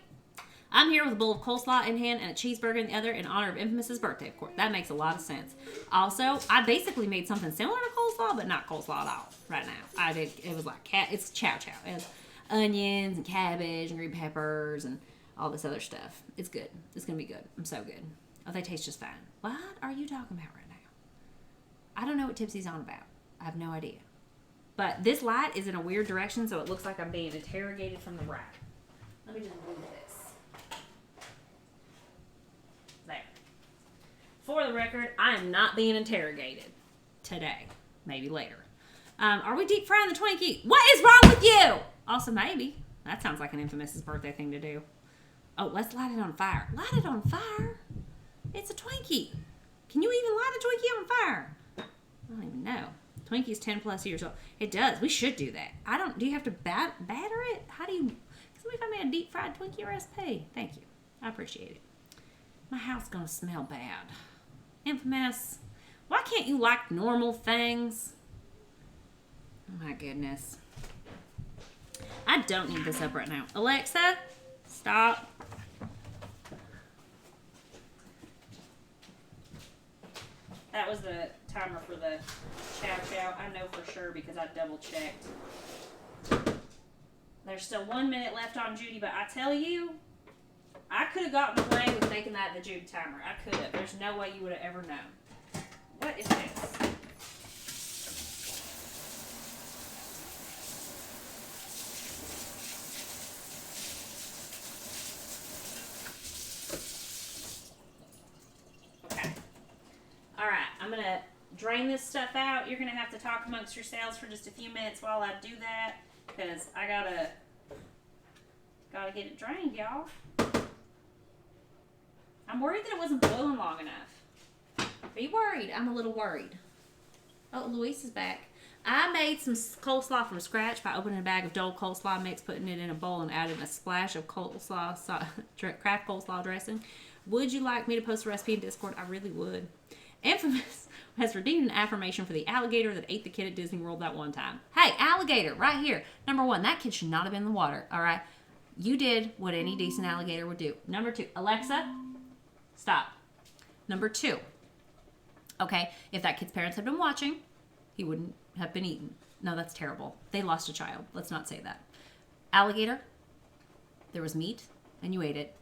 I'm here with a bowl of coleslaw in hand and a cheeseburger in the other in honor of Infamous's birthday, of course. That makes a lot of sense. Also, I basically made something similar to coleslaw, but not coleslaw at all right now. It was like, it's chow. It has onions and cabbage and green peppers and all this other stuff. It's good. It's going to be good. I'm so good. Oh, they taste just fine. What are you talking about right now? I don't know what Tipsy's on about. I have no idea. But this light is in a weird direction, so it looks like I'm being interrogated from the right. Let me just move this. There. For the record, I am not being interrogated today. Maybe later. Are we deep frying the Twinkie? What is wrong with you? Also, maybe. That sounds like an Infamous's birthday thing to do. Oh, let's light it on fire. Light it on fire? It's a Twinkie. Can you even light a Twinkie on fire? I don't even know. Twinkie's 10 plus years old. It does. We should do that. Do you have to batter it? How do you... Can somebody find me a deep fried Twinkie recipe? Thank you. I appreciate it. My house is going to smell bad. Infamous. Why can't you like normal things? Oh my goodness. I don't need this up right now. Alexa, stop. That was the timer for the chow. I know for sure because I double checked. There's still 1 minute left on Judy, but I tell you, I could have gotten away with making that the Judy timer. I could have. There's no way you would have ever known. What is this? I'm going to drain this stuff out. You're going to have to talk amongst yourselves for just a few minutes while I do that, because I gotta get it drained, y'all. I'm worried that it wasn't boiling long enough. Are you worried? I'm a little worried. Oh, Luis is back. I made some coleslaw from scratch by opening a bag of Dole coleslaw mix, putting it in a bowl, and adding a splash of coleslaw, Kraft coleslaw dressing. Would you like me to post a recipe in Discord? I really would. Infamous has redeemed an affirmation for the alligator that ate the kid at Disney World that one time. Hey, alligator, right here. Number one, that kid should not have been in the water, all right? You did what any decent alligator would do. Number 2, Alexa, stop. Number 2, okay, if that kid's parents had been watching, he wouldn't have been eaten. No, that's terrible. They lost a child. Let's not say that. Alligator, there was meat, and you ate it.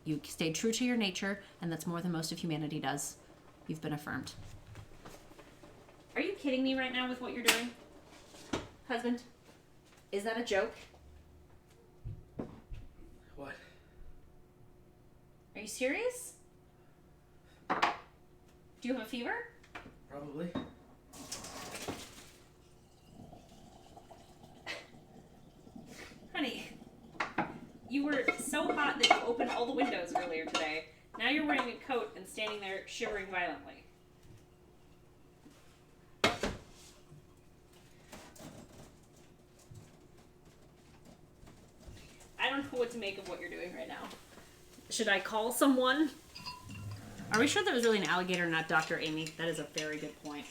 You stayed true to your nature, and that's more than most of humanity does. You've been affirmed. Are you kidding me right now with what you're doing? Husband, is that a joke? What? Are you serious? Do you have a fever? Probably. Honey, you were so hot that you opened all the windows earlier today. Now you're wearing a coat and standing there shivering violently. I don't know what to make of what you're doing right now. Should I call someone? Are we sure that was really an alligator, not Dr. Amy? That is a very good point.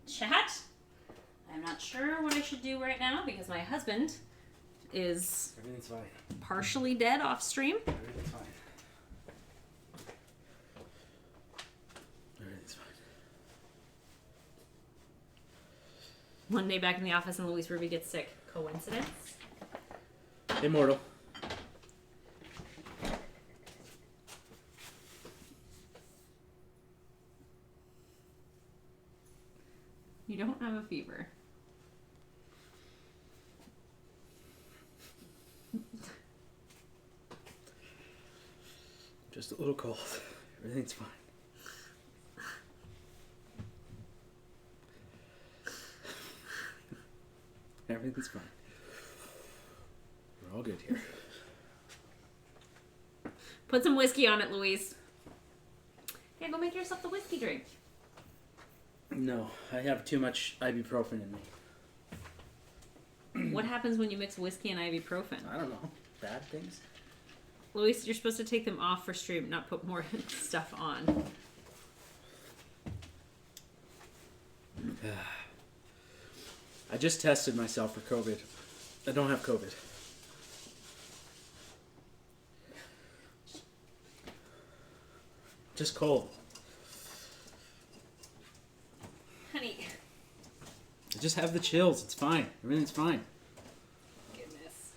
Chat? I'm not sure what I should do right now because my husband is Everything's fine. partially dead off stream. Everything's fine. Everything's fine. One day back in the office and Luis Ruby gets sick. Coincidence? Immortal. You don't have a fever. Just a little cold. Everything's fine. Everything's fine. We're all good here. Put some whiskey on it, Luis. Yeah, go make yourself the whiskey drink. No, I have too much ibuprofen in me. What happens when you mix whiskey and ibuprofen? I don't know. Bad things? Luis, you're supposed to take them off for stream, not put more stuff on. I just tested myself for COVID. I don't have COVID. Just cold. Honey. I just have the chills. It's fine. Everything's fine. Goodness.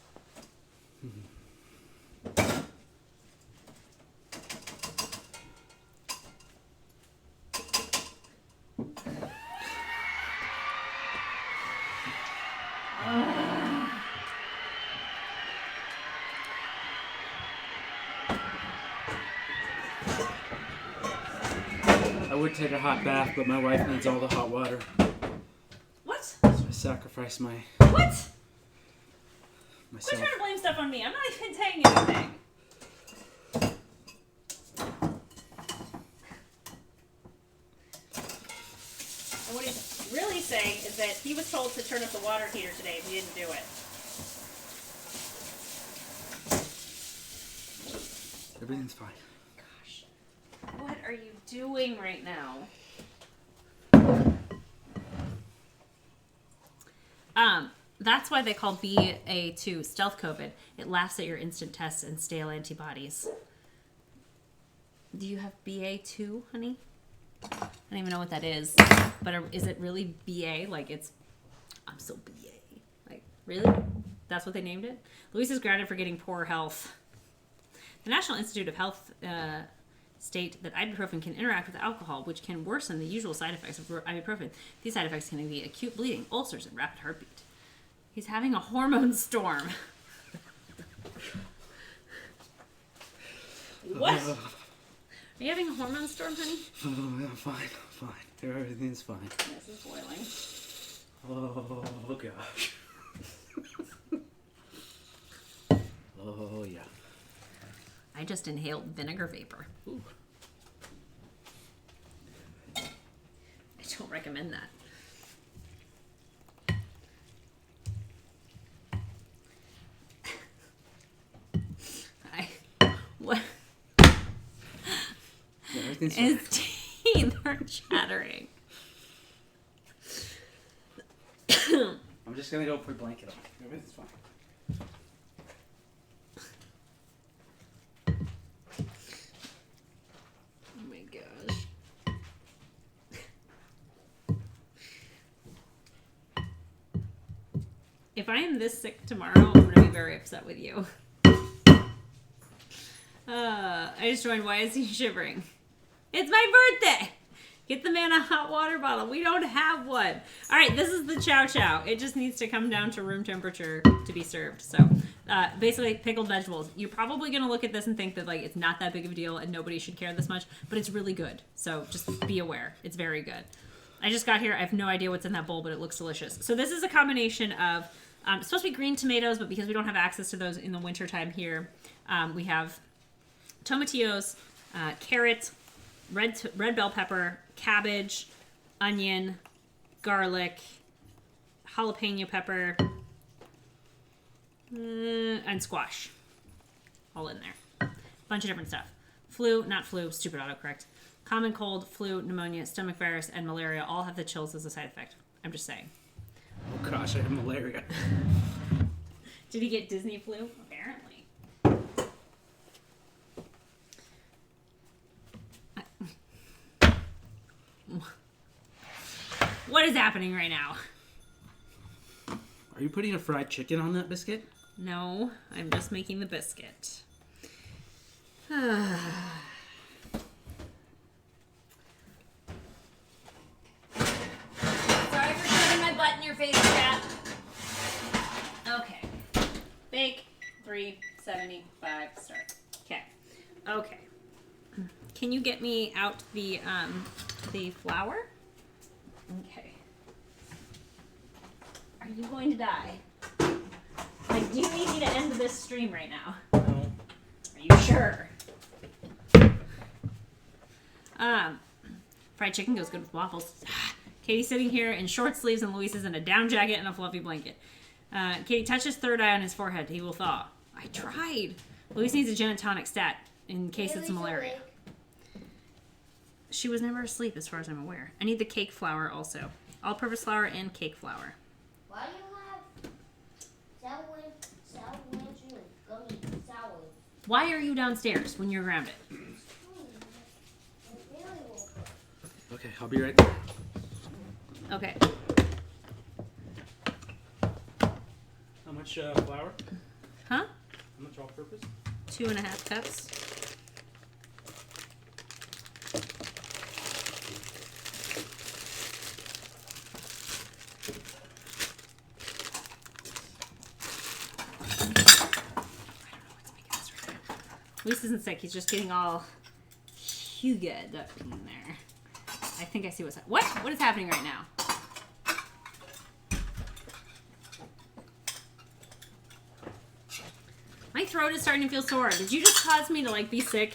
I would take a hot bath, but my wife needs all the hot water. What? So I sacrifice What? myself. Quit trying to blame stuff on me. I'm not even saying anything. And what he's really saying is that he was told to turn up the water heater today and he didn't do it. Everything's fine. Gosh. What are you doing right now? That's why they call BA2 stealth COVID. It laughs at your instant tests and stale antibodies. Do you have BA2, honey? I don't even know what that is. But is it really BA? Like I'm so BA. Like, really? That's what they named it? Luis is grounded for getting poor health. The National Institute of Health state that ibuprofen can interact with alcohol, which can worsen the usual side effects of ibuprofen. These side effects can be acute bleeding, ulcers, and rapid heartbeat. He's having a hormone storm. What? Are you having a hormone storm, honey? Oh, I'm fine. I'm fine. Everything's fine. This is boiling. Oh, gosh. Oh, yeah. I just inhaled vinegar vapor. Ooh. I don't recommend that. What? Everything's fine. His teeth are chattering. I'm just gonna go put a blanket on. Everything's fine. Oh my gosh. If I am this sick tomorrow, I'm going to be very upset with you. I just joined. Why is he shivering? It's my birthday! Get the man a hot water bottle. We don't have one. All right, this is the chow chow. It just needs to come down to room temperature to be served. So basically, pickled vegetables. You're probably going to look at this and think that like it's not that big of a deal and nobody should care this much, but it's really good. So just be aware. It's very good. I just got here. I have no idea what's in that bowl, but it looks delicious. So this is a combination of, it's supposed to be green tomatoes, but because we don't have access to those in the wintertime here, we have tomatillos, carrot, red bell pepper, cabbage, onion, garlic, jalapeno pepper, and squash. All in there. Bunch of different stuff. Not flu, stupid autocorrect. Common cold, flu, pneumonia, stomach virus, and malaria all have the chills as a side effect. I'm just saying. Oh gosh, I have malaria. Did he get Disney flu? Apparently. What is happening right now? Are you putting a fried chicken on that biscuit? No, I'm just making the biscuit. Sorry for shoving my butt in your face, cat. Okay. Bake 375 start. Okay. Okay. Can you get me out the flour? Okay. Are you going to die? Like, do you need me to end this stream right now? No. Are you sure? Fried chicken goes good with waffles. Katie's sitting here in short sleeves and Luis is in a down jacket and a fluffy blanket. Katie, touch his third eye on his forehead. He will thaw. I tried. Luis needs a gin and tonic stat in case it's malaria. She was never asleep as far as I'm aware. I need the cake flour also. All-purpose flour and cake flour. Why do you have sour gummy sour? Why are you downstairs when you're grounded? Okay, I'll be right there. Okay. How much flour? Huh? How much all-purpose? 2.5 cups. Luis isn't sick. He's just getting all hugged up in there. I think I see what's what? What is happening right now? My throat is starting to feel sore. Did you just cause me to like be sick?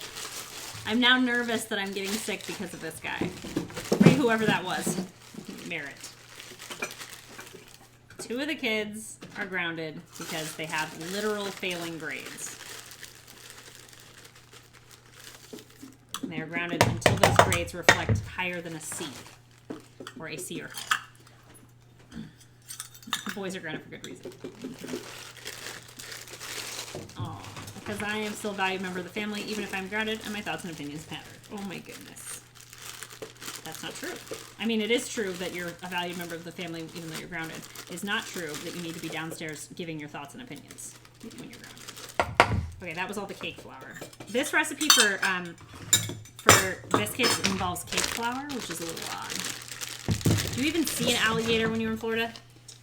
I'm now nervous that I'm getting sick because of this guy. Or whoever that was. Merritt. 2 of the kids are grounded because they have literal failing grades. And they are grounded until those grades reflect higher than a C. Or a C or higher. The boys are grounded for good reason. Oh, because I am still a valued member of the family, even if I'm grounded and my thoughts and opinions matter. Oh my goodness. That's not true. I mean, it is true that you're a valued member of the family, even though you're grounded. It's not true that you need to be downstairs giving your thoughts and opinions when you're grounded. Okay, that was all the cake flour. This recipe for biscuits involves cake flour, which is a little odd. Do you even see an alligator when you were in Florida?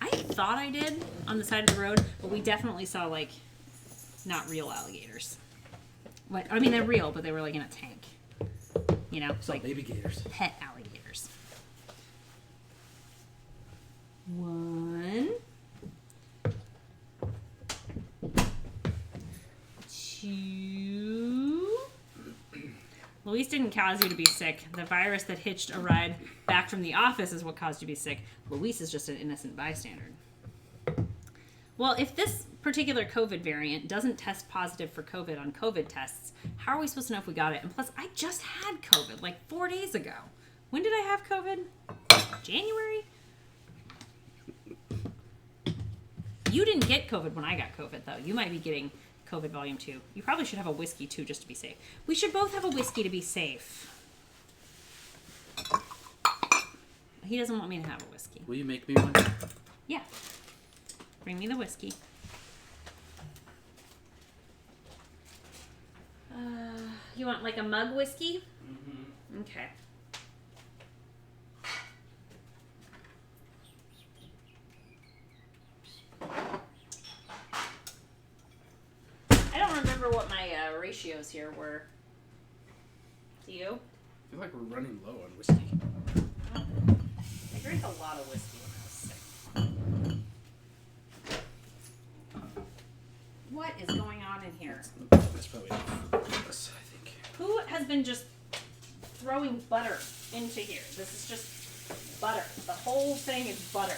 I thought I did on the side of the road, but we definitely saw, like, not real alligators. What? I mean, they're real, but they were, like, in a tank. You know? It's like baby gators. Pet alligators. 1, 2. Luis didn't cause you to be sick. The virus that hitched a ride back from the office is what caused you to be sick. Luis is just an innocent bystander. Well, if this particular COVID variant doesn't test positive for COVID on COVID tests, how are we supposed to know if we got it? And plus, I just had COVID like 4 days ago. When did I have COVID? January? You didn't get COVID when I got COVID, though. You might be getting COVID volume 2. You probably should have a whiskey, too, just to be safe. We should both have a whiskey to be safe. He doesn't want me to have a whiskey. Will you make me one? Yeah. Bring me the whiskey. You want like a mug whiskey? Mm-hmm. Okay. I don't remember what my ratios here were. Do you? I feel like we're running low on whiskey. I drank a lot of whiskey when I was sick. What is going on in here? That's probably enough for us, I think. Who has been just throwing butter into here? This is just butter. The whole thing is butter.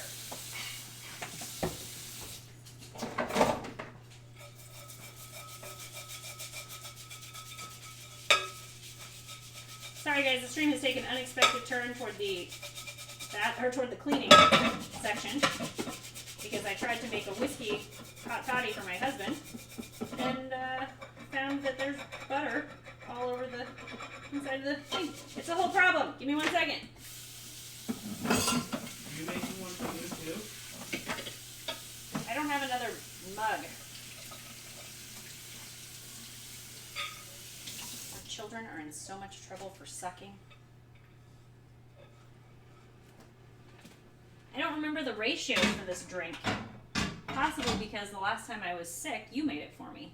Sorry guys, the stream has taken an unexpected turn toward the cleaning section because I tried to make a whiskey hot toddy for my husband and found that there's butter all over the inside of the thing. It's a whole problem. Give me 1 second. You making one for you too? I don't have another mug. Our children are in so much trouble for sucking. I don't remember the ratio for this drink. Possibly because the last time I was sick, you made it for me.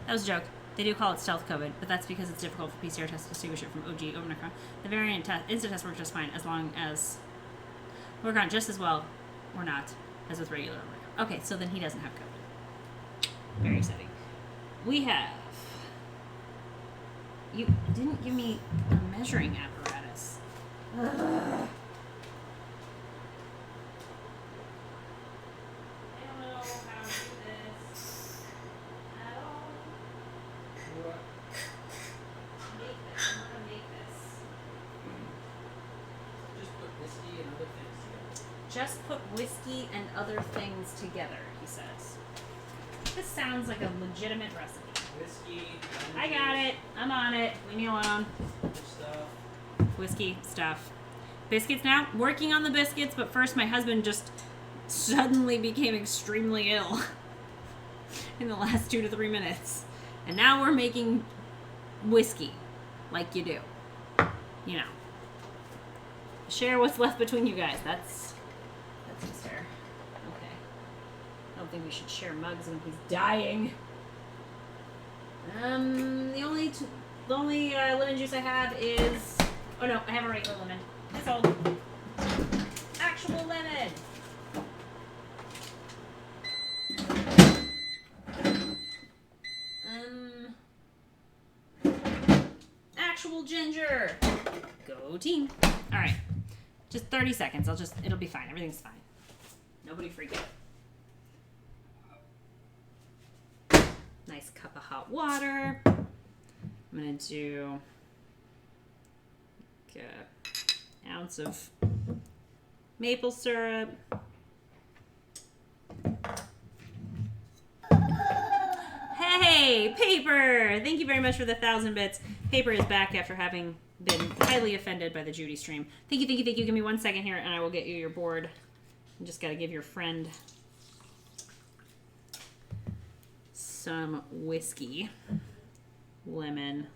That was a joke. They do call it stealth COVID, but that's because it's difficult for PCR tests to distinguish it from OG Omicron. The variant instant test works just fine as long as Omicron just as well or not as with regular Omicron. Okay, so then he doesn't have COVID. Very exciting. We have. You didn't give me a measuring apparatus. Ugh. I don't know how to do this at all. What? Make this. I'm not gonna make this. Just put whiskey and other things together. Just put whiskey and other things together, he says. This sounds like a legitimate recipe. Whiskey. I got it. I'm on it. Leave me alone. Stuff. Whiskey stuff. Biscuits now. Working on the biscuits, but first my husband just suddenly became extremely ill in the last 2 to 3 minutes. And now we're making whiskey, like you do. You know. Share what's left between you guys. That's just fair. Okay. I don't think we should share mugs when he's dying. The only lemon juice I have is. Oh no, I have a regular lemon. That's all. Actual lemon. Actual ginger. Go team. All right, just 30 seconds. It'll be fine. Everything's fine. Nobody freak out. Nice cup of hot water. I'm gonna do like an ounce of maple syrup. Hey, Paper! Thank you very much for the 1,000 bits. Paper is back after having been highly offended by the Judy stream. Thank you. Give me 1 second here and I will get you your board. You just gotta give your friend some whiskey, lemon,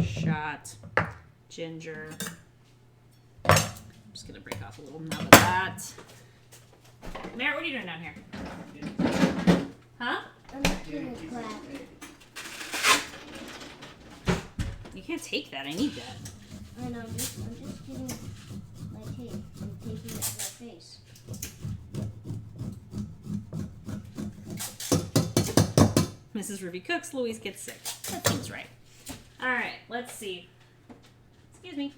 shot, ginger. I'm just gonna break off a little nub of that. Merritt, what are you doing down here? Huh? I'm not doing a clap. You can't take that. I need that. I know, I'm just getting my tape and taping it to my face. Mrs. Ruby cooks, Louise gets sick. That seems right. All right, let's see. Excuse me.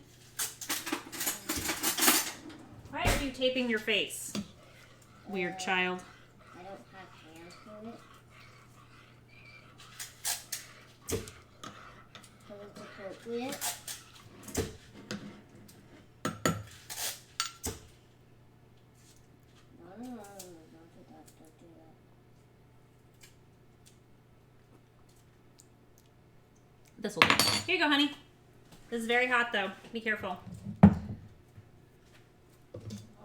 Why are you taping your face? Weird child. I don't have hands for it. So it's appropriate. No, don't do that. Don't do that. This will do. Here you go, honey. This is very hot, though. Be careful.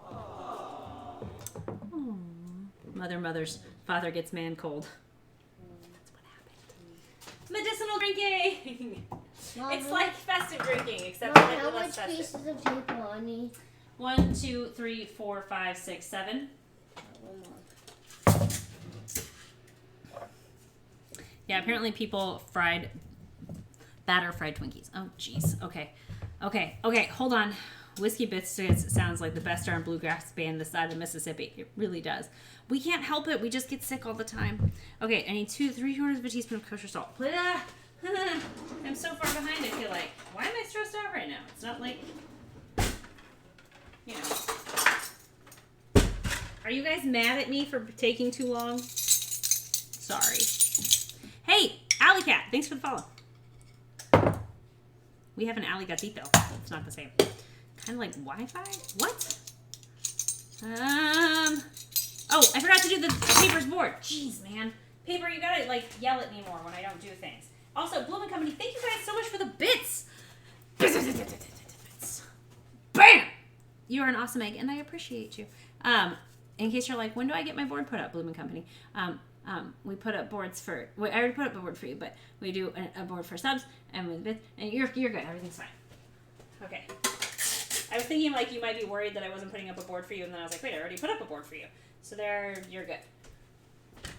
Aww. Mother's father gets man cold. That's what happened. Medicinal drinking. Mom, It's like festive drinking, except Mom, a how little much less festive. pieces of tape are on these? 1, 2, 3, 4, 5, 6, 7. One more. Yeah, apparently people batter fried Twinkies. Oh, jeez. Okay, hold on. Whiskey Biscuits sounds like the best darn bluegrass band this side of the Mississippi. It really does. We can't help it. We just get sick all the time. Okay, I need 3/4 of a teaspoon of kosher salt. I'm so far behind, I feel like. Why am I stressed out right now? It's not like, you know. Are you guys mad at me for taking too long? Sorry. Hey, Alley Cat, thanks for the follow. We have an Alley Gatito. It's not the same. Kind of like Wi-Fi? What? Oh, I forgot to do the Paper's board. Jeez, man. Paper, you gotta, like, yell at me more when I don't do things. Also, Bloom & Company, thank you guys so much for the bits. Bits. Bam! You are an awesome egg, and I appreciate you. In case you're like, when do I get my board put up, Bloom & Company? We put up boards for, I already put up a board for you, but we do a board for subs, and with bits, and you're good. Everything's fine. Okay. I was thinking, like, you might be worried that I wasn't putting up a board for you, and then I was like, wait, I already put up a board for you. So you're good.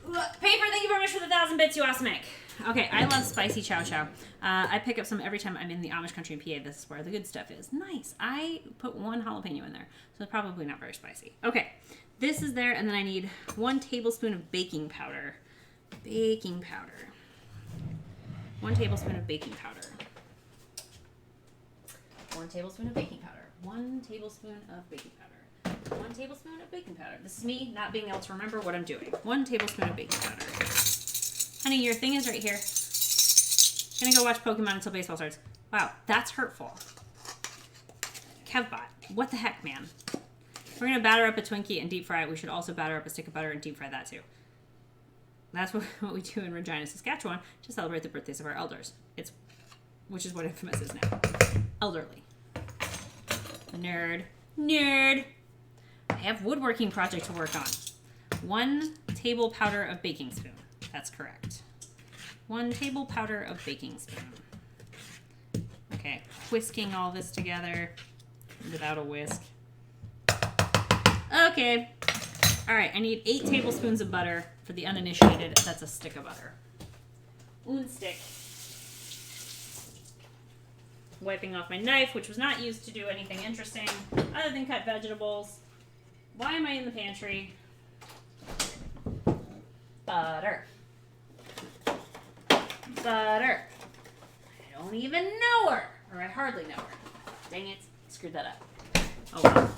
Paper, thank you very much for the 1,000 bits, you awesome egg. Okay, I love spicy chow chow. I pick up some every time I'm in the Amish country in PA. This is where the good stuff is. Nice. I put 1 jalapeno in there, so it's probably not very spicy. Okay, this is there, and then I need 1 tablespoon of baking powder. 1 tablespoon of baking powder. 1 tablespoon of baking powder. 1 tablespoon of baking powder. 1 tablespoon of baking powder. This is me not being able to remember what I'm doing. 1 tablespoon of baking powder. Honey, your thing is right here. Gonna go watch Pokemon until baseball starts. Wow, that's hurtful. Kevbot, what the heck, man? We're gonna batter up a Twinkie and deep fry it. We should also batter up a stick of butter and deep fry that too. That's what we do in Regina, Saskatchewan to celebrate the birthdays of our elders. Which is what Infamous is now. Elderly. Nerd. I have woodworking project to work on. 1 table powder of baking spoon. That's correct. 1 table powder of baking spoon. Okay, whisking all this together without a whisk. Okay. All right, I need 8 tablespoons of butter. For the uninitiated, that's a stick of butter. 1 stick. Wiping off my knife, which was not used to do anything interesting other than cut vegetables. Why am I in the pantry? Butter. I don't even know her. Or I hardly know her. Dang it. Screwed that up. Oh well.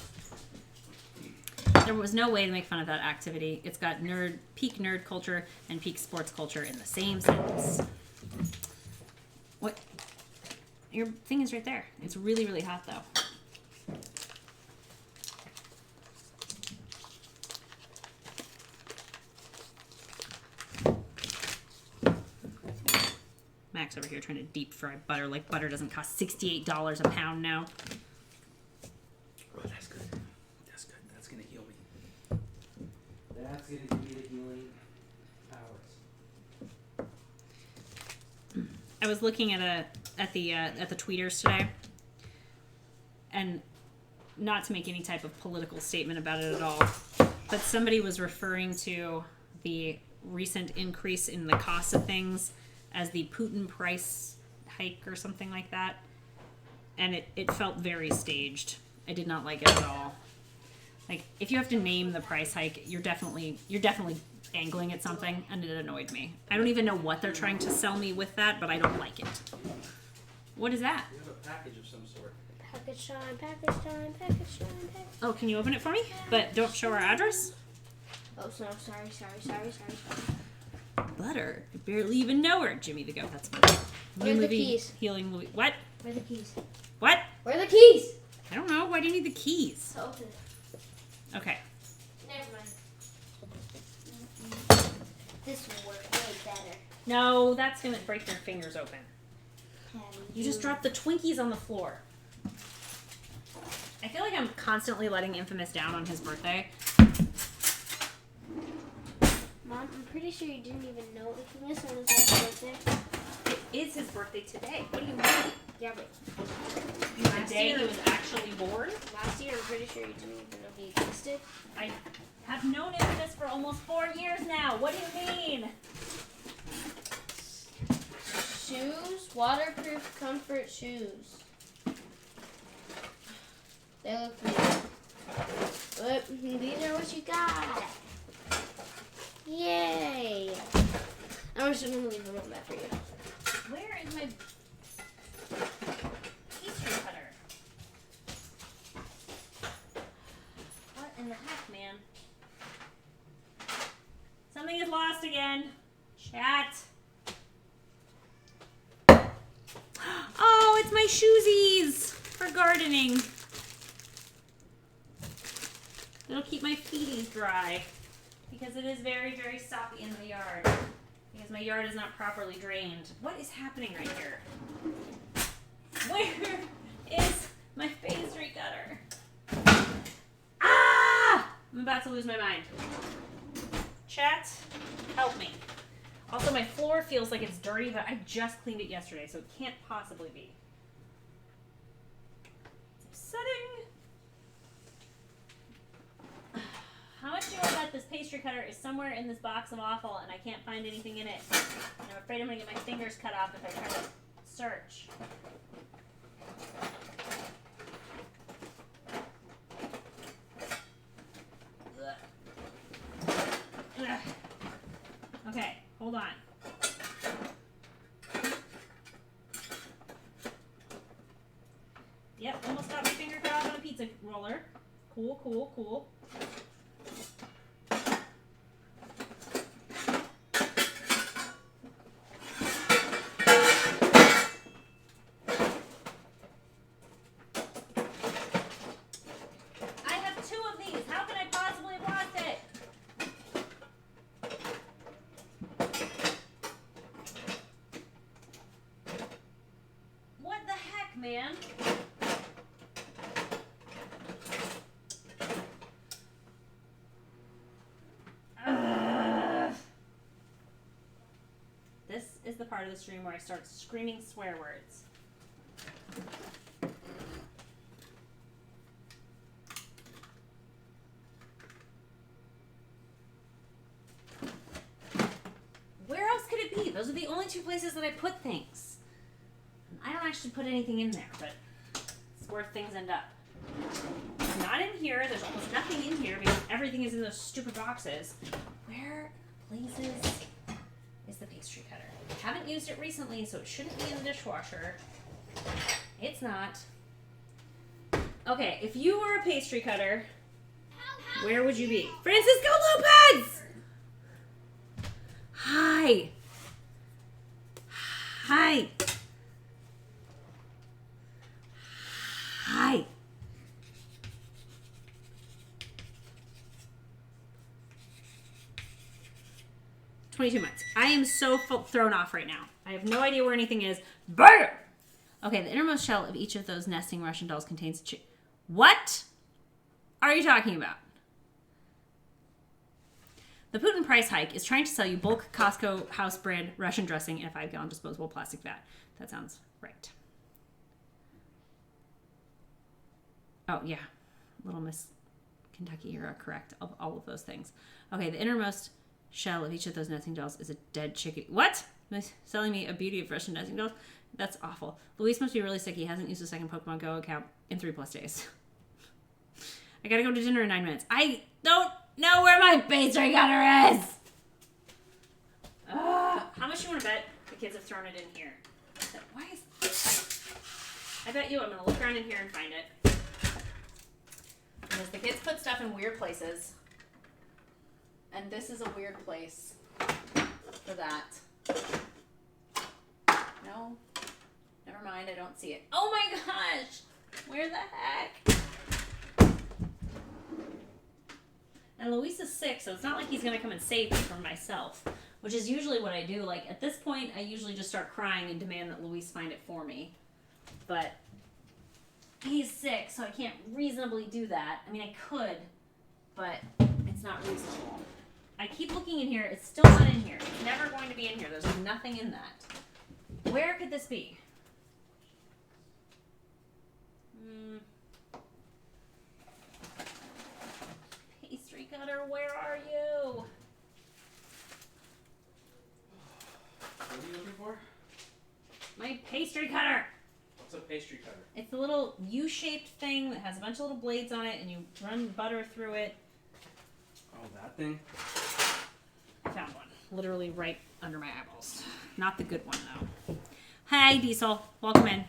There was no way to make fun of that activity. It's got peak nerd culture and peak sports culture in the same sentence. What? Your thing is right there. It's really, really hot, though. Max over here trying to deep fry butter like butter doesn't cost $68 a pound now. Oh, that's good. That's good. That's going to heal me. That's going to give me the healing powers. I was looking at the tweeters today, and not to make any type of political statement about it at all, but somebody was referring to the recent increase in the cost of things as the Putin price hike or something like that, and it felt very staged. I did not like it at all. Like, if you have to name the price hike, you're definitely angling at something, and it annoyed me. I don't even know what they're trying to sell me with that, but I don't like it. What is that? You have a package of some sort. Package time, package time, package time, package. Oh, can you open it for me? But don't show our address. Oh, so sorry. Butter. I barely even know her. Jimmy the Goat. That's funny. Where are the movie, keys? Healing Louis. What? Where are the keys? What? Where are the keys? I don't know. Why do you need the keys? To open it. Okay. Never mind. This will work way better. No, that's gonna break your fingers open. Patty, You just dropped the Twinkies on the floor. I feel like I'm constantly letting Infamous down on his birthday. Mom, I'm pretty sure you didn't even know Infamous on his birthday. It is his birthday today. What do you mean? Yeah, but The last day year, he was actually born? last year, I'm pretty sure you didn't even know he existed. I have known Infamous for almost 4 years now. What do you mean? Shoes, waterproof comfort shoes. They look weird. But these are what you got. Yay! I'm just gonna leave them on that for you. Where is my pastry cutter? What in the heck, man? Something is lost again. Chat. Oh, it's my shoesies for gardening. It'll keep my feeties dry because it is very, very soppy in the yard. Because my yard is not properly drained. What is happening right here? Where is my pastry cutter? Ah! I'm about to lose my mind. Chat, help me. Also, my floor feels like it's dirty, but I just cleaned it yesterday, so it can't possibly be. It's upsetting. How much do I bet this pastry cutter is somewhere in this box of awful and I can't find anything in it? And I'm afraid I'm going to get my fingers cut off if I try to search. Ugh. Okay, hold on. Yep, almost got my finger cut off on a pizza roller. Cool, cool, cool. I have 2 of these. How can I possibly have lost it? What the heck, man? Ugh. This is the part of the stream where I start screaming swear words. Where else could it be? Those are the only 2 places that I put things. I don't actually put anything in there, but it's where things end up. Not in here. There's almost nothing in here because everything is in those stupid boxes. Where places is the pastry cutter? I haven't used it recently, so it shouldn't be in the dishwasher. It's not. Okay, if you were a pastry cutter, where would you be? Francisco Lopez! Hi. Hi. Hi. $22. I am so thrown off right now. I have no idea where anything is. BAM! Okay, the innermost shell of each of those nesting Russian dolls contains What are you talking about? The Putin price hike is trying to sell you bulk Costco house brand Russian dressing in a 5-gallon disposable plastic vat. That sounds right. Oh, yeah. Little Miss Kentucky, you're correct. All of those things. Okay, the innermost shell of each of those nesting dolls is a dead chicken. What? Selling me a beauty of Russian nesting dolls? That's awful. Luis must be really sick. He hasn't used a second Pokemon Go account in 3+ days. I gotta go to dinner in 9 minutes. I don't know where my pastry cutter is. How much you want to bet the kids have thrown it in here? Why is... I bet you I'm gonna look around in here and find it. Because the kids put stuff in weird places. And this is a weird place for that. No. Never mind, I don't see it. Oh my gosh! Where the heck? And Luis is 6, so it's not like he's gonna come and save me from myself. Which is usually what I do. Like, at this point, I usually just start crying and demand that Luis find it for me. But he's 6, so I can't reasonably do that. I mean, I could, but it's not reasonable. I keep looking in here. It's still not in here. It's never going to be in here. There's nothing in that. Where could this be? Pastry cutter, where are you? What are you looking for? My pastry cutter. What's a pastry cutter? It's the little U-shaped thing that has a bunch of little blades on it, and you run butter through it. Oh, that thing? I found one. Literally right under my eyeballs. Not the good one, though. Hi, Diesel. Welcome in.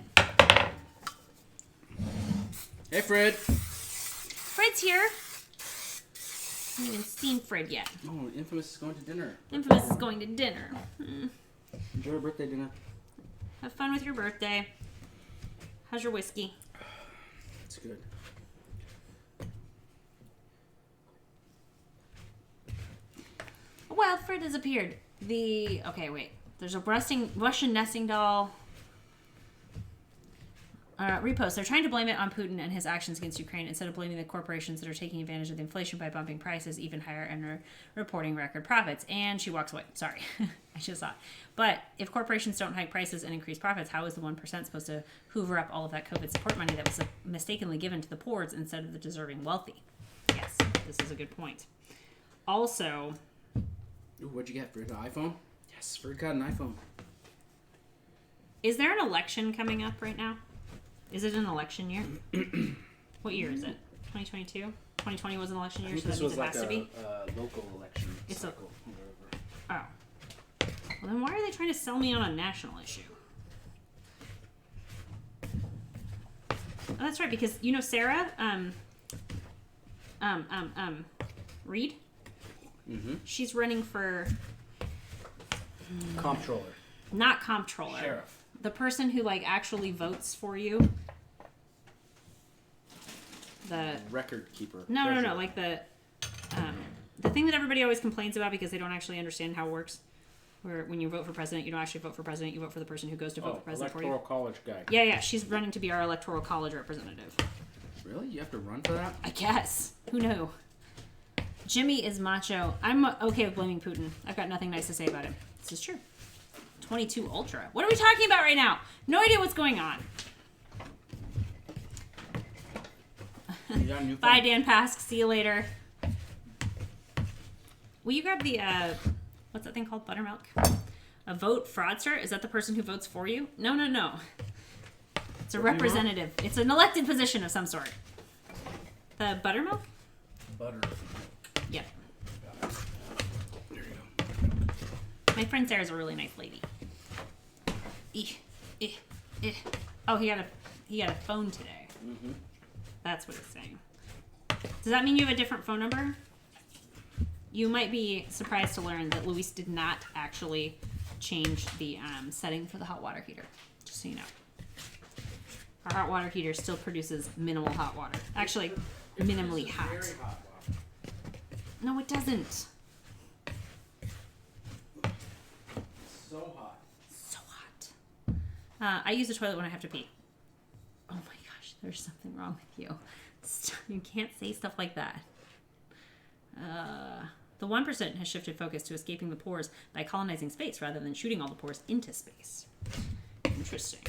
Hey, Fred. Fred's here. I haven't even seen Fred yet. Oh, Infamous is going to dinner. Infamous is going to dinner. Enjoy your birthday dinner. Have fun with your birthday. How's your whiskey? It's good. Well, Fred has appeared. Okay, wait. There's a Russian nesting doll. Repost. They're trying to blame it on Putin and his actions against Ukraine instead of blaming the corporations that are taking advantage of the inflation by bumping prices even higher and reporting record profits. And she walks away. Sorry. I just thought. But if corporations don't hike prices and increase profits, how is the 1% supposed to hoover up all of that COVID support money that was mistakenly given to the poor instead of the deserving wealthy? Yes, this is a good point. Also... Ooh, what'd you get, Fred? An iPhone? Yes, Fred got an iPhone. Is there an election coming up right now? Is it an election year? What year is it? 2022? 2020 was an election year, so that means it has to be? Local election It's cycle. Oh. Well, then why are they trying to sell me on a national issue? Oh, that's right, because, you know, Sarah, Reed? Mm-hmm. She's running for... Comptroller. Not comptroller. Sheriff. The person who, like, actually votes for you. The... Record keeper. No, like the thing that everybody always complains about because they don't actually understand how it works. Where when you vote for president, you don't actually vote for president, you vote for the person who goes to vote for president for you. Electoral college guy. Yeah, she's running to be our electoral college representative. Really? You have to run for that? I guess. Who knew? Jimmy is macho. I'm okay with blaming Putin. I've got nothing nice to say about him. This is true. 22 Ultra. What are we talking about right now? No idea what's going on. You got a new phone? Bye, Dan Pask. See you later. Will you grab the, what's that thing called? Buttermilk? A vote fraudster? Is that the person who votes for you? No. It's a representative. It's an elected position of some sort. The buttermilk? Butter. Yep. There you go. My friend Sarah's a really nice lady. Oh, he got a phone today. Mm-hmm. That's what he's saying. Does that mean you have a different phone number? You might be surprised to learn that Luis did not actually change the setting for the hot water heater. Just so you know. Our hot water heater still produces minimal hot water. Actually, minimally hot. Very hot water. No, it doesn't. So hot. So hot. I use the toilet when I have to pee. Oh my gosh, there's something wrong with you. You can't say stuff like that. The 1% has shifted focus to escaping the pores by colonizing space rather than shooting all the pores into space. Interesting.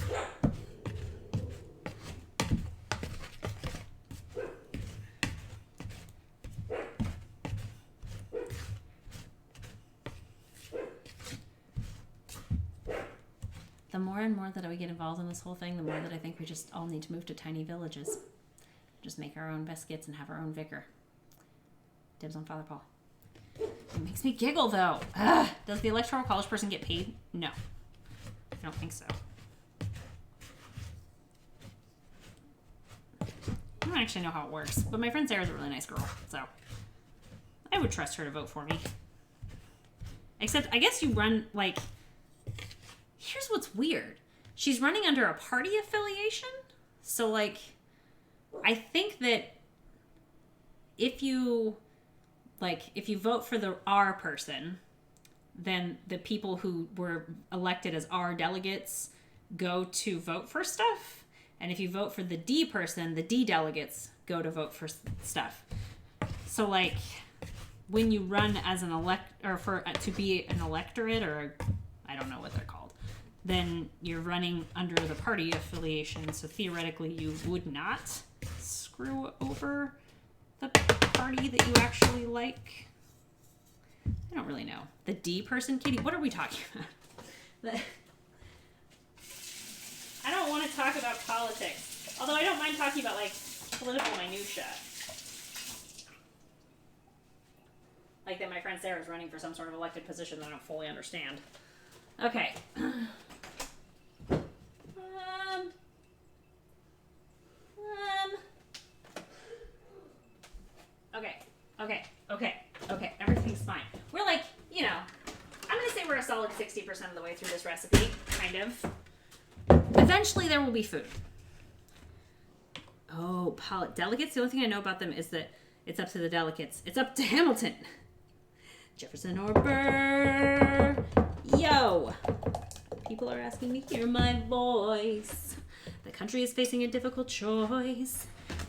The more and more that we get involved in this whole thing, the more that I think we just all need to move to tiny villages. Just make our own biscuits and have our own vicar. Dibs on Father Paul. It makes me giggle, though. Ugh. Does the electoral college person get paid? No. I don't think so. I don't actually know how it works, but my friend Sarah's a really nice girl, so I would trust her to vote for me. Except, I guess you run, like... Here's what's weird. She's running under a party affiliation, so, like, I think that if you vote for the R person, then the people who were elected as R delegates go to vote for stuff. And if you vote for the D person, the D delegates go to vote for stuff. So, like, when you run as an to be an electorate, or I don't know what they're called, then you're running under the party affiliation. So theoretically, you would not screw over the party that you actually like. I don't really know. The D person, Katie, what are we talking about? I don't want to talk about politics. Although I don't mind talking about, like, political minutia. Like that my friend Sarah's running for some sort of elected position that I don't fully understand. Okay. Okay. Everything's fine. We're like, you know, I'm going to say we're a solid 60% of the way through this recipe, kind of. Eventually there will be food. Oh, delegates. The only thing I know about them is that it's up to the delegates. It's up to Hamilton. Jefferson or Burr. Yo. People are asking me to hear my voice. The country is facing a difficult choice.